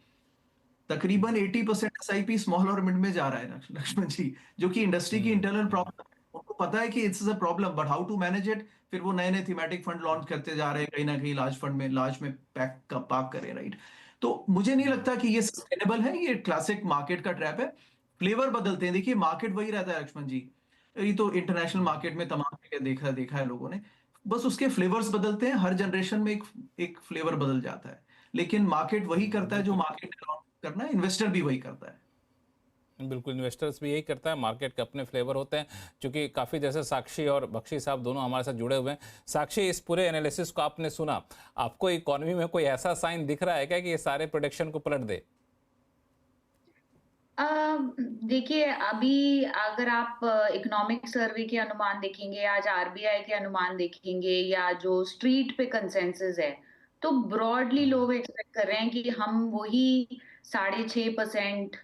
तकरीबन 80% SIP स्मॉल और मिड में जा रहा है लक्ष्मण जी, जो कि इंडस्ट्री की इंटरनल प्रॉब्लम है। उनको पता है कि it's a problem, but how to manage it. फिर वो नए नए थीमेटिक फंड लॉन्च करते जा रहे हैं, कहीं ना कहीं लार्ज फंड में लार्ज में पार्क करें, राइट। तो मुझे नहीं लगता कि ये सस्टेनेबल है, ये क्लासिक मार्केट का ट्रैप है। फ्लेवर बदलते हैं, देखिए मार्केट वही रहता है लक्ष्मण जी। ये तो इंटरनेशनल मार्केट में तमाम जगह देखा है लोगों ने, बस उसके फ्लेवर्स बदलते हैं। हर जनरेशन में एक फ्लेवर बदल जाता है, लेकिन मार्केट वही करता है जो मार्केट करना है, इन्वेस्टर भी वही करता है। बिल्कुल, इन्वेस्टर्स भी यही करता है, मार्केट के अपने फ्लेवर होते हैं। क्योंकि काफ़ी जैसे साक्षी और बख्शी साहब दोनों हमारे साथ जुड़े हुए हैं। साक्षी, इस पूरे एनालिसिस को आपने सुना, आपको इकोनॉमी में कोई ऐसा साइन दिख रहा है क्या कि ये सारे प्रोडिक्शन को पलट दे? देखिए, अभी अगर आप इकोनॉमिक सर्वे के अनुमान देखेंगे, आज आरबीआई के अनुमान देखेंगे या जो स्ट्रीट पे कंसेंसस है, तो ब्रॉडली लोग एक्सपेक्ट कर रहे हैं कि हम वही 6.5%,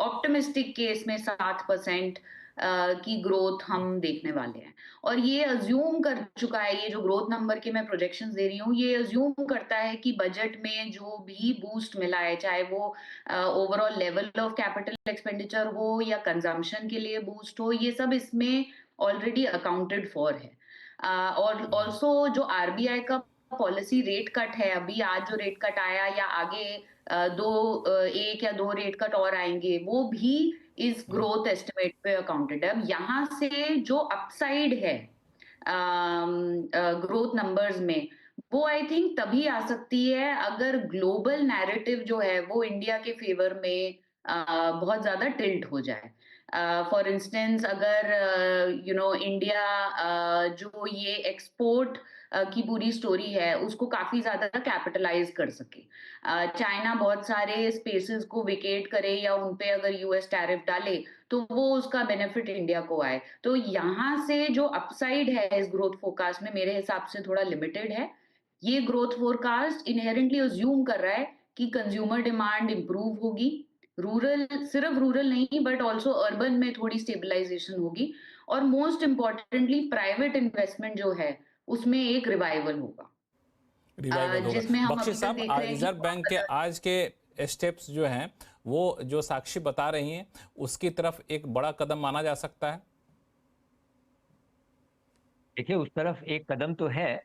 ऑप्टिमिस्टिक केस में 7% की ग्रोथ हम देखने वाले हैं। और ये अज्यूम कर चुका है, ये जो ग्रोथ नंबर के मैं प्रोजेक्शंस दे रही हूँ, ये अज्यूम करता है कि बजट में जो भी बूस्ट मिला है, चाहे वो overall level of capital expenditure हो या कंजम्पशन के लिए बूस्ट हो, ये सब इसमें ऑलरेडी अकाउंटेड फॉर है। और ऑल्सो जो आरबीआई का पॉलिसी रेट कट है, अभी आज जो रेट कट आया या आगे एक या दो रेट कट और आएंगे, वो भी इस ग्रोथ एस्टिमेट पे अकाउंटेड है। अब यहाँ से जो अपसाइड है ग्रोथ नंबर्स में, वो आई थिंक तभी आ सकती है अगर ग्लोबल नैरेटिव जो है वो इंडिया के फेवर में बहुत ज्यादा टिल्ट हो जाए। फॉर इंस्टेंस, अगर इंडिया जो ये एक्सपोर्ट की पूरी स्टोरी है उसको काफी ज्यादा कैपिटलाइज कर सके, चाइना बहुत सारे स्पेसेस को विकेट करे या उनपे अगर यूएस टैरिफ डाले तो वो उसका बेनिफिट इंडिया को आए, तो यहाँ से जो अपसाइड है इस ग्रोथ फोरकास्ट में मेरे हिसाब से थोड़ा लिमिटेड है। ये ग्रोथ फोरकास्ट इनहेरेंटली अज्यूम कर रहा है कि कंज्यूमर डिमांड इंप्रूव होगी, सिर्फ रूरल नहीं बट ऑल्सो अर्बन में थोड़ी स्टेबलाइजेशन होगी, और मोस्ट इंपॉर्टेंटली प्राइवेट इन्वेस्टमेंट जो है उसमें एक रिवाइवल होगा। जिसमें हम बख्शी अभी तक साहब, देख रहे हैं रिजर्व बैंक के आज के स्टेप्स जो हैं वो जो साक्षी बता रही हैं उसकी तरफ एक बड़ा कदम माना जा सकता है। देखिए, उस तरफ एक कदम तो है।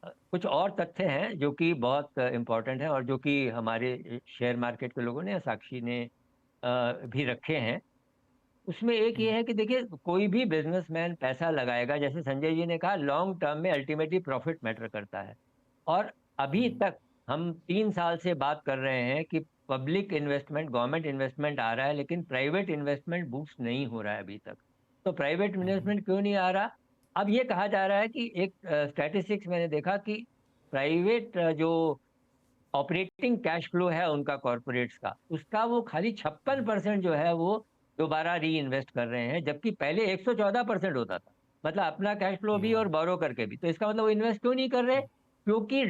कुछ और तथ्य हैं जो कि बहुत इम्पोर्टेंट है और जो कि हमारे शेयर मार्केट के लोगों ने या साक्षी ने भी रखे हैं। उसमें एक ये है कि देखिए, कोई भी बिजनेसमैन पैसा लगाएगा, जैसे संजय जी ने कहा, लॉन्ग टर्म में अल्टीमेटली प्रॉफिट मैटर करता है। और अभी तक हम 3 साल से बात कर रहे हैं कि पब्लिक इन्वेस्टमेंट, गवर्नमेंट इन्वेस्टमेंट आ रहा है, लेकिन प्राइवेट इन्वेस्टमेंट बूस्ट नहीं हो रहा है अभी तक। तो प्राइवेट इन्वेस्टमेंट क्यों नहीं आ रहा? अब ये कहा जा रहा है कि एक स्टैटिस्टिक्स मैंने देखा कि प्राइवेट जो ऑपरेटिंग कैश फ्लो है उनका, कॉर्पोरेट्स का, उसका वो खाली 56% जो है वो दोबारा री इन्वेस्ट कर रहे हैं, जबकि पहले 114% होता था। मतलब अपना कैश फ्लो भी और बोरो करके भी। तो इसका मतलब वो इन्वेस्ट क्यों नहीं कर रहे? क्योंकि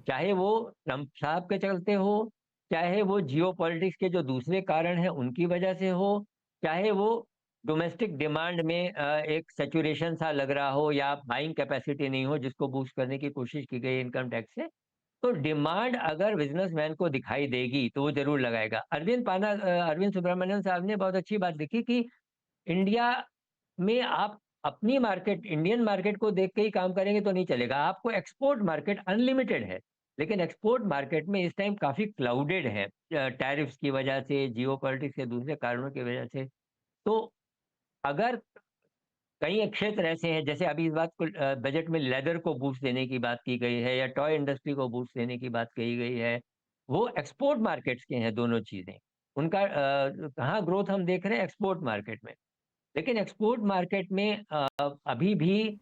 चाहे वो ट्रंप साहब के चलते हो, चाहे वो जियो पॉलिटिक्स के जो दूसरे कारण हैं उनकी वजह से हो, चाहे वो डोमेस्टिक डिमांड में एक सेचुरेशन सा लग रहा हो या बाइंग कैपेसिटी नहीं हो जिसको बूस्ट करने की कोशिश की गई इनकम टैक्स से, तो डिमांड अगर बिजनेसमैन को दिखाई देगी तो वो जरूर लगाएगा। अरविंद सुब्रमण्यम साहब ने बहुत अच्छी बात लिखी कि इंडिया में आप अपनी मार्केट, इंडियन मार्केट को देख के ही काम करेंगे तो नहीं चलेगा। आपको एक्सपोर्ट मार्केट अनलिमिटेड है, लेकिन एक्सपोर्ट मार्केट में इस टाइम काफी क्लाउडेड है, टैरिफ्स की वजह से, जियो पॉलिटिक्स के दूसरे कारणों की वजह से। तो अगर कई क्षेत्र ऐसे हैं, जैसे अभी इस बात को बजट में लेदर को बूस्ट देने की बात की गई है या टॉय इंडस्ट्री को बूस्ट देने की बात कही गई है, वो एक्सपोर्ट मार्केट्स के हैं दोनों चीजें। उनका कहाँ ग्रोथ हम देख रहे हैं? एक्सपोर्ट मार्केट में। लेकिन एक्सपोर्ट मार्केट में अभी भी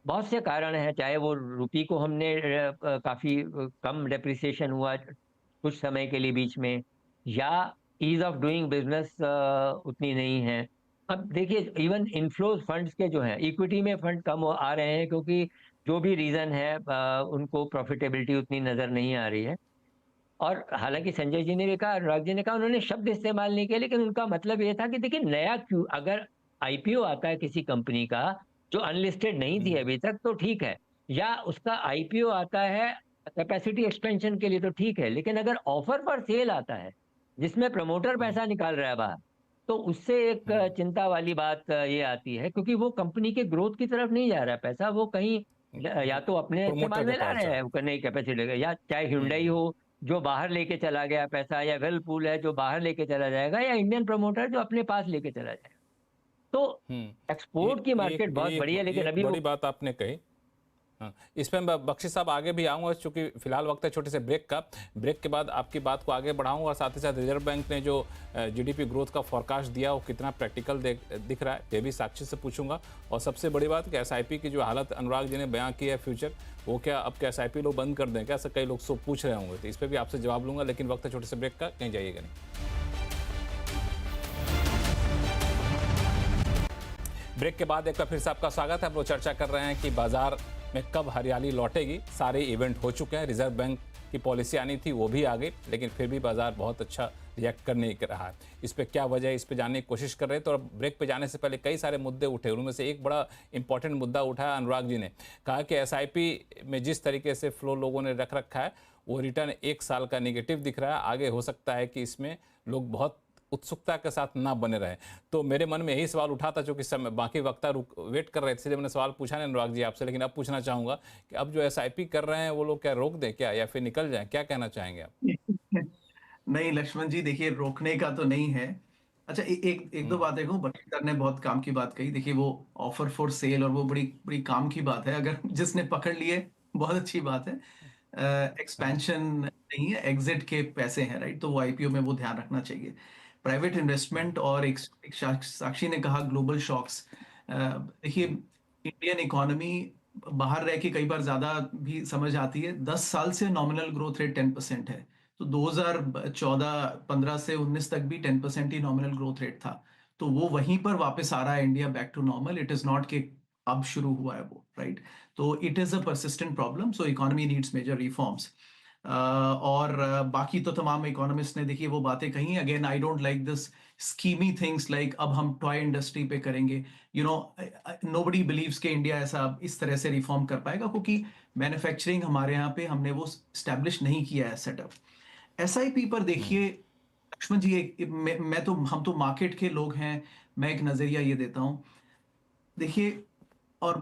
बहुत से कारण हैं, चाहे वो रुपये को हमने काफी कम डेप्रिसिएशन हुआ कुछ समय के लिए बीच में, या ईज ऑफ डूइंग बिजनेस उतनी नहीं है। अब देखिए इवन इनफ्लोज फंड्स के जो हैं, इक्विटी में फंड कम आ रहे हैं क्योंकि जो भी रीजन है उनको प्रॉफिटेबिलिटी उतनी नजर नहीं आ रही है। और हालांकि संजय जी ने भी कहा, अनुराग जी ने कहा, उन्होंने शब्द इस्तेमाल नहीं किया, लेकिन उनका मतलब ये था कि देखिए नया क्यों, अगर आईपीओ आता है किसी कंपनी का जो अनलिस्टेड नहीं थी अभी तक तो ठीक है, या उसका आईपीओ आता है कैपेसिटी एक्सपेंशन के लिए तो ठीक है, लेकिन अगर ऑफर पर सेल आता है जिसमें प्रमोटर पैसा निकाल रहा है बाहर, तो उससे एक चिंता वाली बात ये आती है, क्योंकि वो कंपनी के ग्रोथ की तरफ नहीं जा रहा है पैसा, वो कहीं या तो अपने प्रमोटर इस्तेमाल के में ला पास रहे हैं नई कैपेसिटी, या चाहे ह्युंडई हो जो बाहर लेके चला गया पैसा, या व्हर्लपूल है जो बाहर लेके चला जाएगा, या इंडियन प्रमोटर जो अपने पास लेके चला जाएगा। तो एक्सपोर्ट की मार्केट बहुत बड़ी है, लेकिन अभी बड़ी बात आपने कही। हाँ, इस पर मैं बख्शी साहब आगे भी आऊंगा, क्योंकि फिलहाल वक्त है छोटे से ब्रेक का। ब्रेक के बाद आपकी बात को आगे बढ़ाऊंगा, और साथ ही साथ रिजर्व बैंक ने जो जीडीपी ग्रोथ का फोरकास्ट दिया वो कितना प्रैक्टिकल दिख रहा है ये भी साक्षी से पूछूंगा। और सबसे बड़ी बात कि एसआईपी की जो हालत अनुराग जी ने बयां की है फ्यूचर, वो क्या अब क्या एसआईपी लोग बंद कर दें क्या, कई लोग सो पूछ रहे होंगे, तो इस पर भी आपसे जवाब लूंगा। लेकिन वक्त है छोटे से ब्रेक का, कहीं जाइएगा नहीं। ब्रेक के बाद एक बार फिर से आपका स्वागत है। हम लोग चर्चा कर रहे हैं कि बाजार में कब हरियाली लौटेगी। सारे इवेंट हो चुके हैं, रिजर्व बैंक की पॉलिसी आनी थी वो भी आ गई, लेकिन फिर भी बाजार बहुत अच्छा रिएक्ट कर नहीं कर रहा है। इस पर क्या वजह है, इस पर जानने की कोशिश कर रहे थे। और ब्रेक पे जाने से पहले कई सारे मुद्दे उठे, उनमें से एक बड़ा इंपॉर्टेंट मुद्दा उठाया अनुराग जी ने, कहा कि एसआईपी में जिस तरीके से फ्लो लोगों ने रख रखा है वो रिटर्न 1 साल का नेगेटिव दिख रहा है। आगे हो सकता है कि इसमें लोग बहुत उत्सुकता के साथ ना बने रहे। तो मेरे मन में यही सवाल उठा था, चूंकि समय बाकी वक्ता वेट कर रहे थे, इसलिए मैंने सवाल पूछा नहीं अनुराग जी आपसे, लेकिन अब पूछना चाहूंगा कि अब जो एसआईपी कर रहे हैं वो लोग क्या रोक दें क्या, या फिर निकल जाएं, क्या कहना चाहेंगे आप? नहीं लक्ष्मण जी, देखिए रोकने का तो नहीं है। अच्छा एक दो बातें कहूँ। बख्शी ने बहुत काम की बात कही। देखिए वो ऑफर फॉर सेल, और वो बड़ी बड़ी काम की बात है, अगर जिसने पकड़ लिए बहुत अच्छी बात है। एक्सपेंशन नहीं है, एग्जिट के पैसे हैं, राइट। तो वो आईपीओ में वो ध्यान रखना चाहिए। प्राइवेट इन्वेस्टमेंट और एक साक्षी ने कहा ग्लोबल शॉक्स। देखिए इंडियन इकोनॉमी बाहर रह के कई बार ज्यादा भी समझ आती है। 10 साल से नॉमिनल ग्रोथ रेट 10% है, तो 2014-15 से 19 तक भी 10% ही नॉमिनल ग्रोथ रेट था। तो वो वहीं पर वापस आ रहा है India back to normal. It is not कि अब शुरू हुआ है वो, राइट। तो it is a persistent problem, so economy needs major reforms. और बाकी तो तमाम इकोनॉमिस्ट ने देखिए वो बातें कही। Again I don't like this schemey things like अब हम टॉय इंडस्ट्री पे करेंगे। यू नो नोबडी बिलीव्स कि इंडिया ऐसा इस तरह से रिफॉर्म कर पाएगा, क्योंकि मैन्युफैक्चरिंग हमारे यहाँ पे हमने वो स्टैब्लिश नहीं किया है सेटअप। एसआईपी पर देखिए लक्ष्मण जी, मैं तो हम तो मार्केट के लोग हैं, मैं एक नजरिया ये देता हूं। देखिए और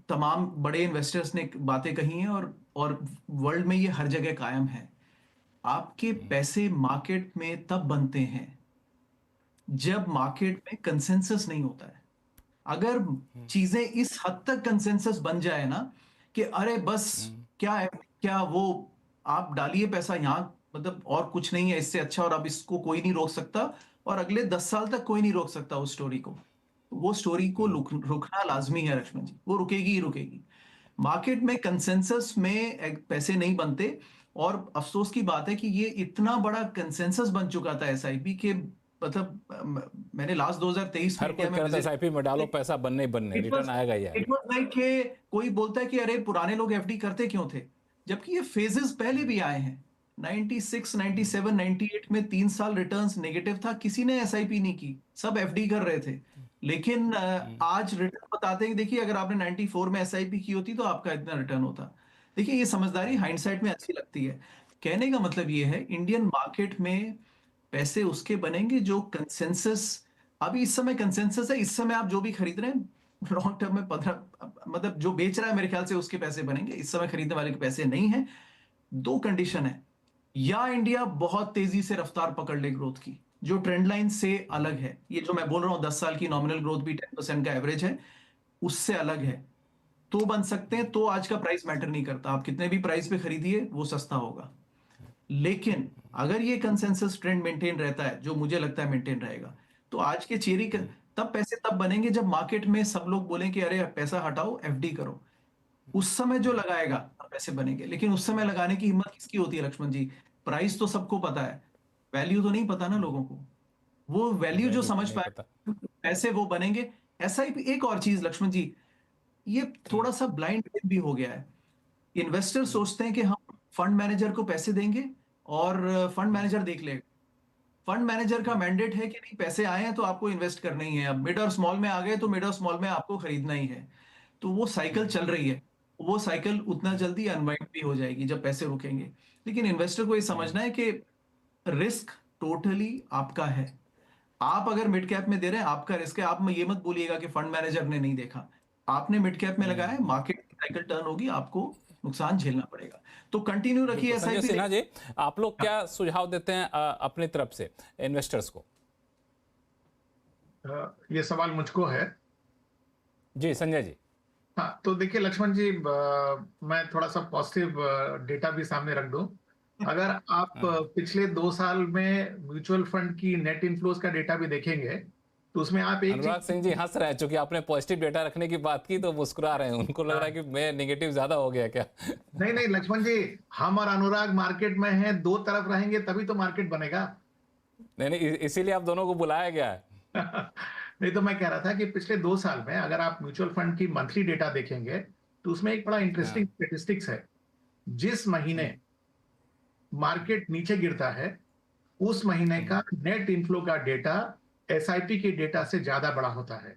तमाम बड़े इन्वेस्टर्स ने बातें कही हैं, और वर्ल्ड में ये हर जगह कायम है। आपके पैसे मार्केट में तब बनते हैं जब मार्केट में कंसेंसस नहीं होता है। अगर चीजें इस हद तक कंसेंसस बन जाए ना कि अरे बस क्या है, क्या वो आप डालिए पैसा यहां, मतलब और कुछ नहीं है इससे अच्छा, और अब इसको कोई नहीं रोक सकता, और अगले 10 साल तक कोई नहीं रोक सकता उस स्टोरी को। वो स्टोरी को रुकना लाजमी है लक्ष्मण जी, वो रुकेगी ही रुकेगी। मार्केट में कंसेंसस में पैसे नहीं बनते। और अफसोस की बात है कि ये इतना बड़ा कंसेंसस बन चुका था एसआईपी के, मतलब मैंने लास्ट 2023 हर कोई कह रहा था एसआईपी में डालो पैसा बनने ही बनने, रिटर्न आएगा ही आएगा। इट वाज लाइक कि कोई बोलता है कि अरे पुराने लोग एफडी करते क्यों थे, जबकि ये फेजेस पहले भी आए हैं। 96, 97, 98 में 3 साल रिटर्न्स नेगेटिव था, किसी ने एसआईपी नहीं की, सब एफडी कर रहे थे। लेकिन आज रिटर्न बताते हैं कि देखिए अगर आपने 94 में एसआईपी की होती तो आपका इतना रिटर्न होता। देखिए ये समझदारी हाइंडसाइट में अच्छी लगती है। कहने का मतलब ये है इंडियन मार्केट में पैसे उसके बनेंगे जो कंसेंसस, अभी इस समय कंसेंसस है, इस समय आप जो भी खरीद रहे हैं लॉन्ग टर्म में 15, मतलब जो बेच रहा है मेरे ख्याल से उसके पैसे बनेंगे, इस समय खरीदने वाले के पैसे नहीं है। 2 कंडीशन है, या इंडिया बहुत तेजी से रफ्तार पकड़ ले ग्रोथ की जो ट्रेंड लाइन से अलग है, ये जो मैं बोल रहा हूं 10 साल की नॉमिनल ग्रोथ भी 10% का एवरेज है, उससे अलग है, तो बन सकते हैं। तो आज का प्राइस मैटर नहीं करता, आप कितने भी प्राइस पे खरीदिए वो सस्ता होगा। लेकिन अगर ये कंसेंसस ट्रेंड मेंटेन रहता है, जो मुझे लगता है मेंटेन रहेगा, तो आज के तब पैसे तब बनेंगे जब मार्केट में सब लोग बोलें कि अरे पैसा हटाओ, एफडी करो। उस समय जो लगाएगा तब पैसे बनेंगे। लेकिन उस समय लगाने की हिम्मत किसकी होती है लक्ष्मण जी? प्राइस तो सबको पता है, वैल्यू तो नहीं पता ना लोगों को। वो वैल्यू जो वैल्यू समझ नहीं पता। पाए पैसे वो बनेंगे। एसआईपी, एक और चीज लक्ष्मण जी, ये थोड़ा सा ब्लाइंड भी हो गया है। इन्वेस्टर सोचते हैं कि हम फंड मैनेजर को पैसे देंगे और फंड मैनेजर देख लेगा। फंड मैनेजर का मैंडेट है कि नहीं, पैसे आए हैं तो आपको इन्वेस्ट करना ही है। अब मिड और स्मॉल में आ गए तो मिड और स्मॉल में आपको खरीदना ही है। तो वो साइकिल चल रही है, वो साइकिल उतना जल्दी अनवाइंड भी हो जाएगी जब पैसे रुकेंगे। लेकिन इन्वेस्टर को ये समझना है कि रिस्क टोटली आपका है। आप अगर मिड कैप में दे रहे हैं, आपका रिस्क है। आप ये मत बोलिएगा कि फंड मैनेजर ने नहीं देखा। आपने मिड कैप में लगाया है, मार्केट साइकिल टर्न होगी, आपको नुकसान झेलना पड़ेगा। तो कंटिन्यू रखिए बिल्कुल। संजय एसआईपी। सिन्हा जी, आप लोग क्या सुझाव देते हैं अपनी तरफ से इन्वेस्टर्स को? ये सवाल मुझको है। जी संजय जी। हाँ, तो देखिए लक्ष्मण जी, मैं थोड़ा सा पॉजिटिव डेटा भी सामने रख दूं। अगर आप पिछले 2 साल में म्यूचुअल फंड की नेट इनफ्लोज का डेटा भी देखेंगे तो उसमें आप एक अनुराग सिंह जी हंस रहे हैं, चूंकि आपने पॉजिटिव डेटा रखने की बात की तो मुस्कुरा रहे हैं। उनको लग रहा है कि मैं नेगेटिव ज्यादा हो गया क्या? नहीं नहीं लक्ष्मण जी, हम और अनुराग मार्केट में हैं, दो तरफ रहेंगे तभी तो मार्केट बनेगा। नहीं नहीं, इसीलिए आप दोनों को बुलाया गया है। नहीं तो मैं कह रहा था कि पिछले 2 साल में अगर आप म्यूचुअल फंड की मंथली डेटा देखेंगे तो उसमें एक बड़ा इंटरेस्टिंग स्टेटिस्टिक्स है। जिस महीने मार्केट नीचे गिरता है उस महीने का नेट इनफ्लो का डेटा एसआईपी के डेटा से ज्यादा बड़ा होता है,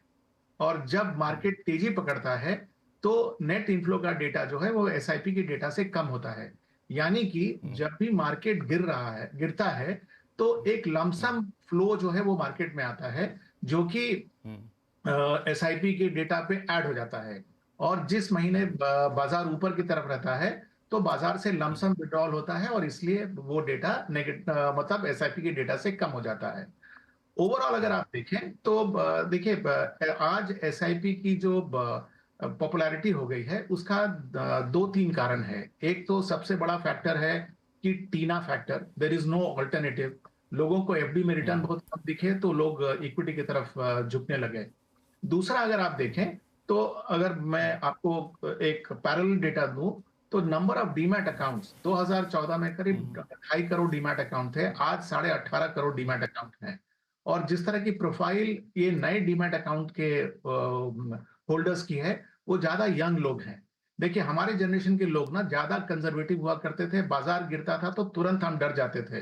और जब मार्केट तेजी पकड़ता है तो नेट इनफ्लो का डेटा जो है वो एसआईपी के डेटा से कम होता है। यानी कि जब भी मार्केट गिरता है तो एक लमसम फ्लो जो है वो मार्केट में आता है, जो कि एसआईपी के डेटा पे ऐड हो जाता है। और जिस महीने बाजार ऊपर की तरफ रहता है तो बाजार से लमसम विड्रॉल होता है और इसलिए वो डेटा मतलब एसआईपी के डेटा से कम हो जाता है। ओवरऑल अगर आप देखें तो देखिए आज एसआईपी की जो पॉपुलैरिटी हो गई है उसका 2-3 कारण है। एक तो सबसे बड़ा फैक्टर है कि TINA factor, there is no alternative. लोगों को एफडी में रिटर्न बहुत कम दिखे तो लोग इक्विटी की तरफ झुकने लगे। दूसरा अगर आप देखें तो अगर मैं आपको एक पैरेलल डेटा दूं तो नंबर ऑफ डीमैट अकाउंट्स 2014 में करीब 2.5 करोड़ डीमैट अकाउंट थे, आज 18.5 करोड़ डीमैट अकाउंट हैं। और जिस तरह की प्रोफाइल ये नए डीमैट अकाउंट के होल्डर्स की है वो ज्यादा यंग लोग हैं। देखिए हमारे जनरेशन के लोग ना ज्यादा कंजर्वेटिव हुआ करते थे, बाजार गिरता था तो तुरंत हम डर जाते थे।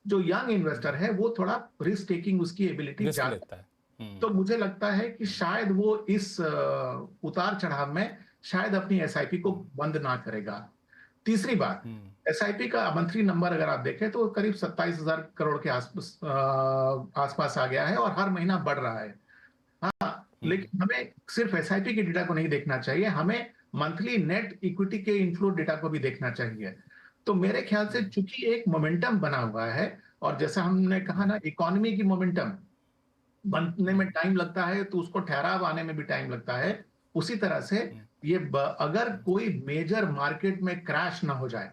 जो यंग इन्वेस्टर है वो थोड़ा रिस्क टेकिंग उसकी एबिलिटी रिस्क ज्यादा लेता है। तो मुझे लगता है कि शायद वो इस उतार चढ़ाव में शायद अपनी एसआईपी को बंद ना करेगा। तीसरी बात, एसआईपी का मंथली नंबर अगर आप देखें तो करीब 27,000 करोड़ के आसपास आ गया है और हर महीना बढ़ रहा है। हाँ, लेकिन हमें सिर्फ एसआईपी के डेटा को नहीं देखना चाहिए, हमें मंथली नेट इक्विटी के इनफ्लो डेटा को भी देखना चाहिए। तो मेरे ख्याल से चूंकि एक मोमेंटम बना हुआ है, और जैसा हमने कहा ना, इकोनॉमी की मोमेंटम बनने में टाइम लगता है तो उसको ठहराव आने में भी टाइम लगता है। उसी तरह से ये अगर कोई मेजर मार्केट में क्रैश ना हो जाए,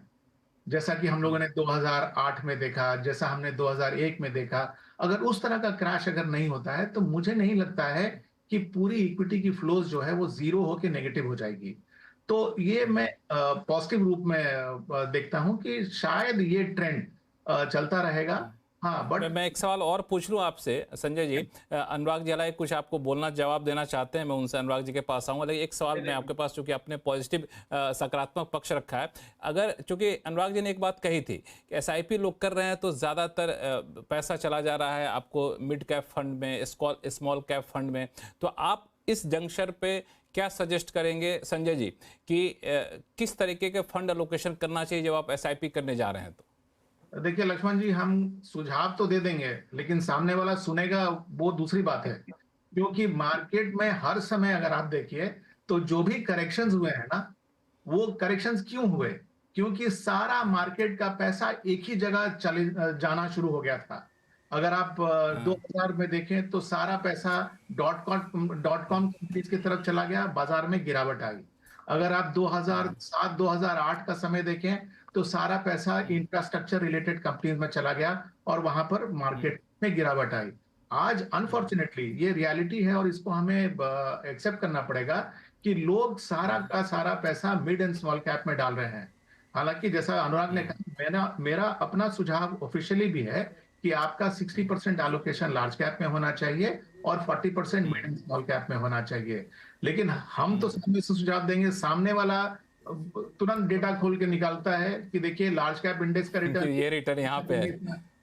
जैसा कि हम लोगों ने 2008 में देखा, जैसा हमने 2001 में देखा, अगर उस तरह का क्रैश अगर नहीं होता है तो मुझे नहीं लगता है कि पूरी इक्विटी की फ्लोज जो है वो जीरो होके नेगेटिव हो जाएगी। तो ये मैं पॉजिटिव रूप में देखता हूं कि शायद ये ट्रेंड चलता रहेगा। हाँ, बट मैं एक सवाल और पूछ लूं आपसे संजय जी। अनुराग जी हालांकि कुछ आपको बोलना, जवाब देना चाहते हैं, मैं उनसे अनुराग जी के पास आऊंगा, लेकिन एक सवाल मैं आपके पास, चूंकि आपने पॉजिटिव सकारात्मक पक्ष रखा है, अगर चूंकि अनुराग जी ने एक बात कही थी कि एसआईपी लोग कर रहे हैं तो ज्यादातर पैसा चला जा रहा है आपको मिड कैप फंड में, स्मॉल कैप फंड में, तो आप इस जंक्शन पे क्या सजेस्ट करेंगे संजय जी कि किस तरीके के फंड एलोकेशन करना चाहिए जब आप एसआईपी करने जा रहे हैं? तो देखिए लक्ष्मण जी, हम सुझाव तो दे देंगे लेकिन सामने वाला सुनेगा वो दूसरी बात है। क्योंकि मार्केट में हर समय अगर आप देखिए तो जो भी करेक्शंस हुए हैं ना, वो करेक्शंस क्यों हुए? क्योंकि सारा मार्केट का पैसा एक ही जगह चले जाना शुरू हो गया था। अगर आप 2000 में देखें तो सारा पैसा डॉट कॉम कंपनीज की तरफ चला गया, बाजार में गिरावट आई। अगर आप 2007-2008 का समय देखें तो सारा पैसा इंफ्रास्ट्रक्चर रिलेटेड कंपनीज में चला गया और वहां पर मार्केट में गिरावट आई। आज अनफॉर्चुनेटली ये रियलिटी है और इसको हमें एक्सेप्ट करना पड़ेगा कि लोग सारा का सारा पैसा मिड एंड स्मॉल कैप में डाल रहे हैं। हालांकि जैसा अनुराग ने कहा, मेरा अपना सुझाव ऑफिशियली भी है कि आपका 60% एलोकेशन लार्ज कैप में होना चाहिए और 40% मिड एंड स्मॉल कैप में होना चाहिए। लेकिन हम तो सामने से सुझाव देंगे, सामने वाला तुरंत डेटा खोल के निकालता है कि देखिए लार्ज कैप इंडेक्स का रिटर्न, ये रिटर्न यहाँ पे है।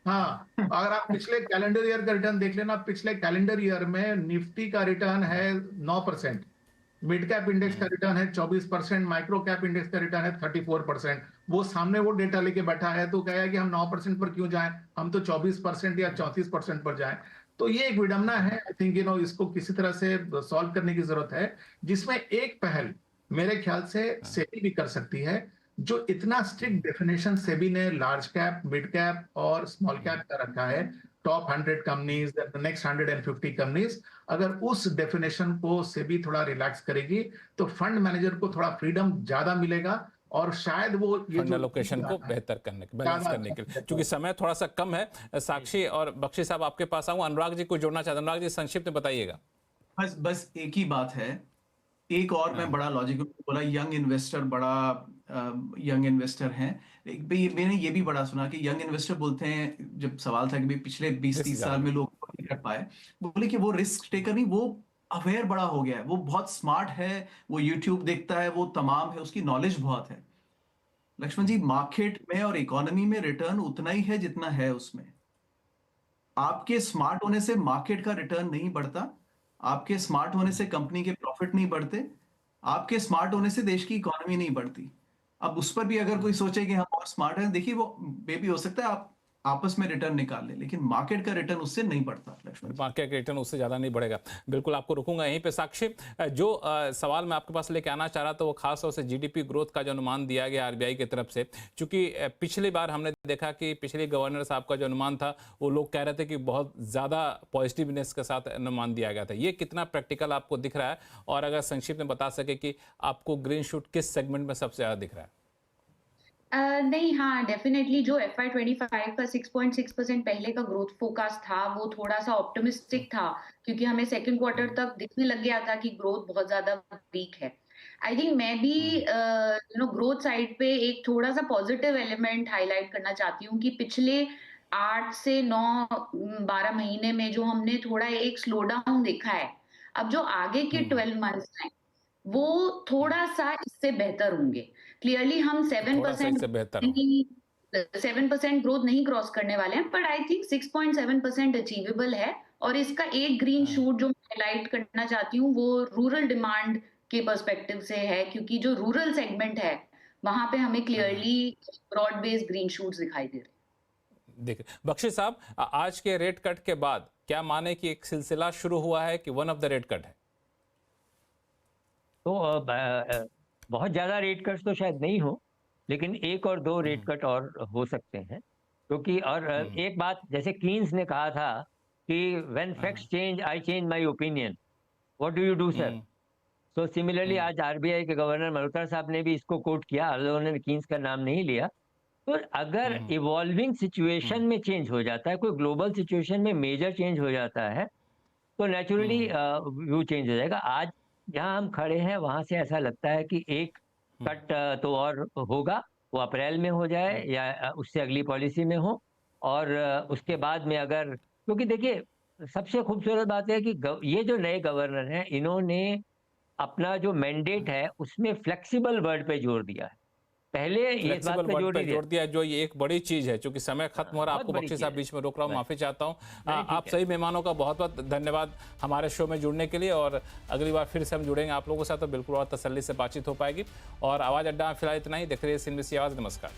हाँ, अगर आप पिछले कैलेंडर ईयर का रिटर्न देख लेना, पिछले कैलेंडर ईयर में निफ्टी का रिटर्न है 9%, मिड कैप इंडेक्स का रिटर्न है 24%, माइक्रो कैप इंडेक्स का रिटर्न है 34%। वो सामने वो डेटा लेके बैठा है तो कहेगा कि हम 9% पर क्यों जाएं, हम तो 24% या 34% पर जाएं। तो ये एक विडंबना है। आई थिंक इसको किसी तरह से सॉल्व करने की जरूरत है, जिसमें एक पहल मेरे ख्याल से सेबी भी कर सकती है। जो इतना स्ट्रिक्ट डेफिनेशन सेबी ने लार्ज कैप, मिड कैप और स्मॉल कैप का रखा है, top 100 companies, the next 150 companies, अगर उस डेफिनेशन को सेबी थोड़ा रिलैक्स करेगी तो फंड मैनेजर को थोड़ा फ्रीडम ज्यादा मिलेगा और शायद वो ये फंड एलोकेशन को बेहतर करने के, बैलेंस करने के लिए। क्योंकि समय थोड़ा सा कम है, साक्षी और बख्शी साहब आपके पास आऊं, अनुराग जी को जोड़ना चाहते हैं। अनुराग जी संक्षिप्त में बताइएगा। बस एक ही बात है, एक और मैं बड़ा लॉजिक बोला, यंग इन्वेस्टर बड़ा यंग इन्वेस्टर हैं। मैंने ये भी बड़ा सुना कि यंग इन्वेस्टर बोलते हैं, जब सवाल था कि भाई पिछले 20-30 साल में लोग नहीं कर पाए, बोले कि वो रिस्क टेकर नहीं, वो अवेयर बड़ा हो गया है, वो बहुत स्मार्ट है, वो यूट्यूब देखता है, वो तमाम है, उसकी नॉलेज बहुत है। लक्ष्मण जी, मार्केट में और इकोनॉमी में रिटर्न उतना ही है जितना है उसमें। आपके स्मार्ट होने से मार्केट का रिटर्न नहीं बढ़ता, आपके स्मार्ट होने से कंपनी के प्रॉफिट नहीं बढ़ते, आपके स्मार्ट होने से देश की इकोनॉमी नहीं बढ़ती। अब उस पर भी अगर कोई सोचे कि हम और स्मार्ट हैं, देखिए वो मे भी हो सकता है आप आपस में रिटर्न निकाल ले, लेकिन मार्केट का रिटर्न उससे नहीं बढ़ता। लक्ष्मण, मार्केट का रिटर्न उससे ज्यादा नहीं बढ़ेगा। बिल्कुल, आपको रुकूंगा यहीं पे। साक्षी, जो सवाल मैं आपके पास लेके आना चाह रहा था वो खास तौर से जीडीपी ग्रोथ का जो अनुमान दिया गया आरबीआई की तरफ से, क्योंकि पिछली बार हमने देखा कि पिछले गवर्नर साहब का जो अनुमान था वो लोग कह रहे थे कि बहुत ज्यादा पॉजिटिवनेस के साथ अनुमान दिया गया था। ये कितना प्रैक्टिकल आपको दिख रहा है, और अगर संक्षिप्त में बता सके कि आपको ग्रीन शूट किस सेगमेंट में सबसे ज्यादा दिख रहा है? नहीं, हाँ, डेफिनेटली जो FY25 का 6.6% पहले का ग्रोथ फोरकास्ट था वो थोड़ा सा ऑप्टिमिस्टिक था, क्योंकि हमें सेकंड क्वार्टर तक दिखने लग गया था कि ग्रोथ बहुत ज्यादा वीक है। आई थिंक मैं भी ग्रोथ साइड पे एक थोड़ा सा पॉजिटिव एलिमेंट हाईलाइट करना चाहती हूँ कि पिछले 8 से 9-12 महीने में जो हमने थोड़ा एक स्लो डाउन देखा है, अब जो आगे के 12 मंथ्स हैं वो थोड़ा सा इससे बेहतर होंगे। क्लियरली हम 7% ग्रोथ नहीं क्रॉस करने वाले हैं, बट आई थिंक 6.7% अचीवेबल है। और इसका एक ग्रीन शूट जो मैं हाईलाइट करना चाहती हूँ वो रूरल डिमांड के पर्सपेक्टिव से है, क्योंकि जो रूरल सेगमेंट है वहां पे हमें clearly broad based green shoots दिखाई दे रहे हैं। देखिए बख्शी साहब, आज के रेट कट के बाद क्या माने कि एक सिलसिला शुरू हुआ है कि one of the rate cut है? तो बहुत ज्यादा रेट कट्स तो शायद नहीं हो, लेकिन एक और दो रेट कट और हो सकते हैं। क्योंकि और एक बात, जैसे कीन्स ने कहा था कि when facts change I change my opinion, what do you do sir? So similarly आज आरबीआई के गवर्नर मल्होत्रा साहब ने भी इसको कोट किया, उन्होंने कीन्स का नाम नहीं लिया। तो अगर इवॉल्विंग सिचुएशन में चेंज हो जाता है, कोई ग्लोबल सिचुएशन में मेजर चेंज हो जाता है, तो नेचुरली व्यू चेंज हो जाएगा। आज जहां हम खड़े हैं वहां से ऐसा लगता है कि एक कट तो और होगा, वो अप्रैल में हो जाए या उससे अगली पॉलिसी में हो, और उसके बाद में अगर, क्योंकि देखिए सबसे खूबसूरत बात है कि ये जो नए गवर्नर हैं इन्होंने अपना जो मैंडेट है उसमें फ्लेक्सिबल वर्ड पे जोर दिया है। पहले ये बात पे जोर दिया जो ये एक बड़ी चीज है। क्योंकि समय खत्म हो रहा है, आपको बख्शी साहब बीच में रोक रहा हूँ, माफी चाहता हूँ। आप सभी मेहमानों का बहुत बहुत धन्यवाद हमारे शो में जुड़ने के लिए, और अगली बार फिर से हम जुड़ेंगे आप लोगों के साथ तो बिल्कुल और तसल्ली से बातचीत हो पाएगी। और आवाज अड्डा फिलहाल इतना ही। देख रहे हैं CNBC आवाज। नमस्कार।